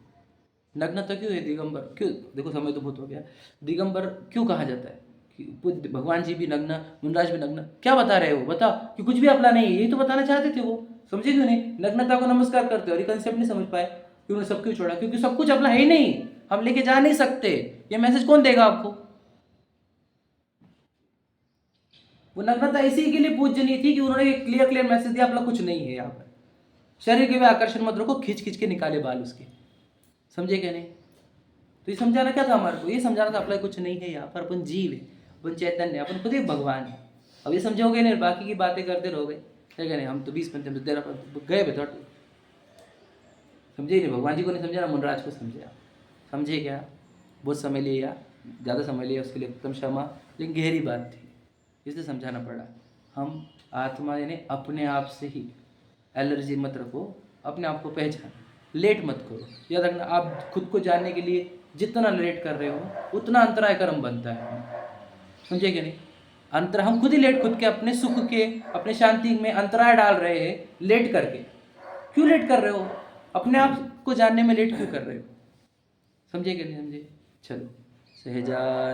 नग्नता क्यों है? दिगंबर क्यों? देखो समय तो बहुत हो गया। दिगंबर क्यों कहा जाता है? कि भगवान जी भी नग्न, मुनराज भी नग्न। क्या बता रहे हो? बताओ कि कुछ भी अपना नहीं है, यही तो बताना चाहते थे वो। समझे क्यों नहीं? नग्नता को नमस्कार करते और ये कंसेप्ट नहीं समझ पाए कि उन्होंने सब कुछ छोड़ा। क्योंकि सब कुछ अपना है ही नहीं, हम लेके जा नहीं सकते। ये मैसेज कौन देगा आपको? वो नग्नता इसी के लिए पूजनीय थी कि उन्होंने क्लियर मैसेज दिया, अपना कुछ नहीं है यहाँ पर। शरीर के भी आकर्षण मत रखो, खींच खींच के निकाले बाल उसके। समझे क्या नहीं? तो ये समझाना क्या था हमारे को? ये समझाना था अपना कुछ नहीं है यहाँ पर, अपन जीव है, अपन चैतन्य, अपन खुद ही भगवान है। अब ये समझोगे नहीं, बाकी की बातें करते रहोगे, क्या कहने हम तो 20 मिनट में तेरा गए बेटा। समझे नहीं? भगवान जी को नहीं समझा ना, मुनराज को समझा। समझे क्या? बहुत समय लिया, ज़्यादा समय लिया, उसके लिए एकदम क्षमा, लेकिन गहरी बात थी इसलिए समझाना पड़ा। हम आत्मा यानी अपने आप से ही एलर्जी मत रखो, अपने आप को पहचान, लेट मत करो। याद रखना, आप खुद को जानने के लिए जितना लेट कर रहे हो उतना अंतराय कर्म बनता है। समझे कि नहीं? हम खुद ही लेट, खुद के अपने सुख के, अपने शांति में अंतराय डाल रहे हैं लेट करके। क्यों लेट कर रहे हो? अपने आप को जानने में लेट क्यों कर रहे हो? समझे कि नहीं समझे? चलो सहजा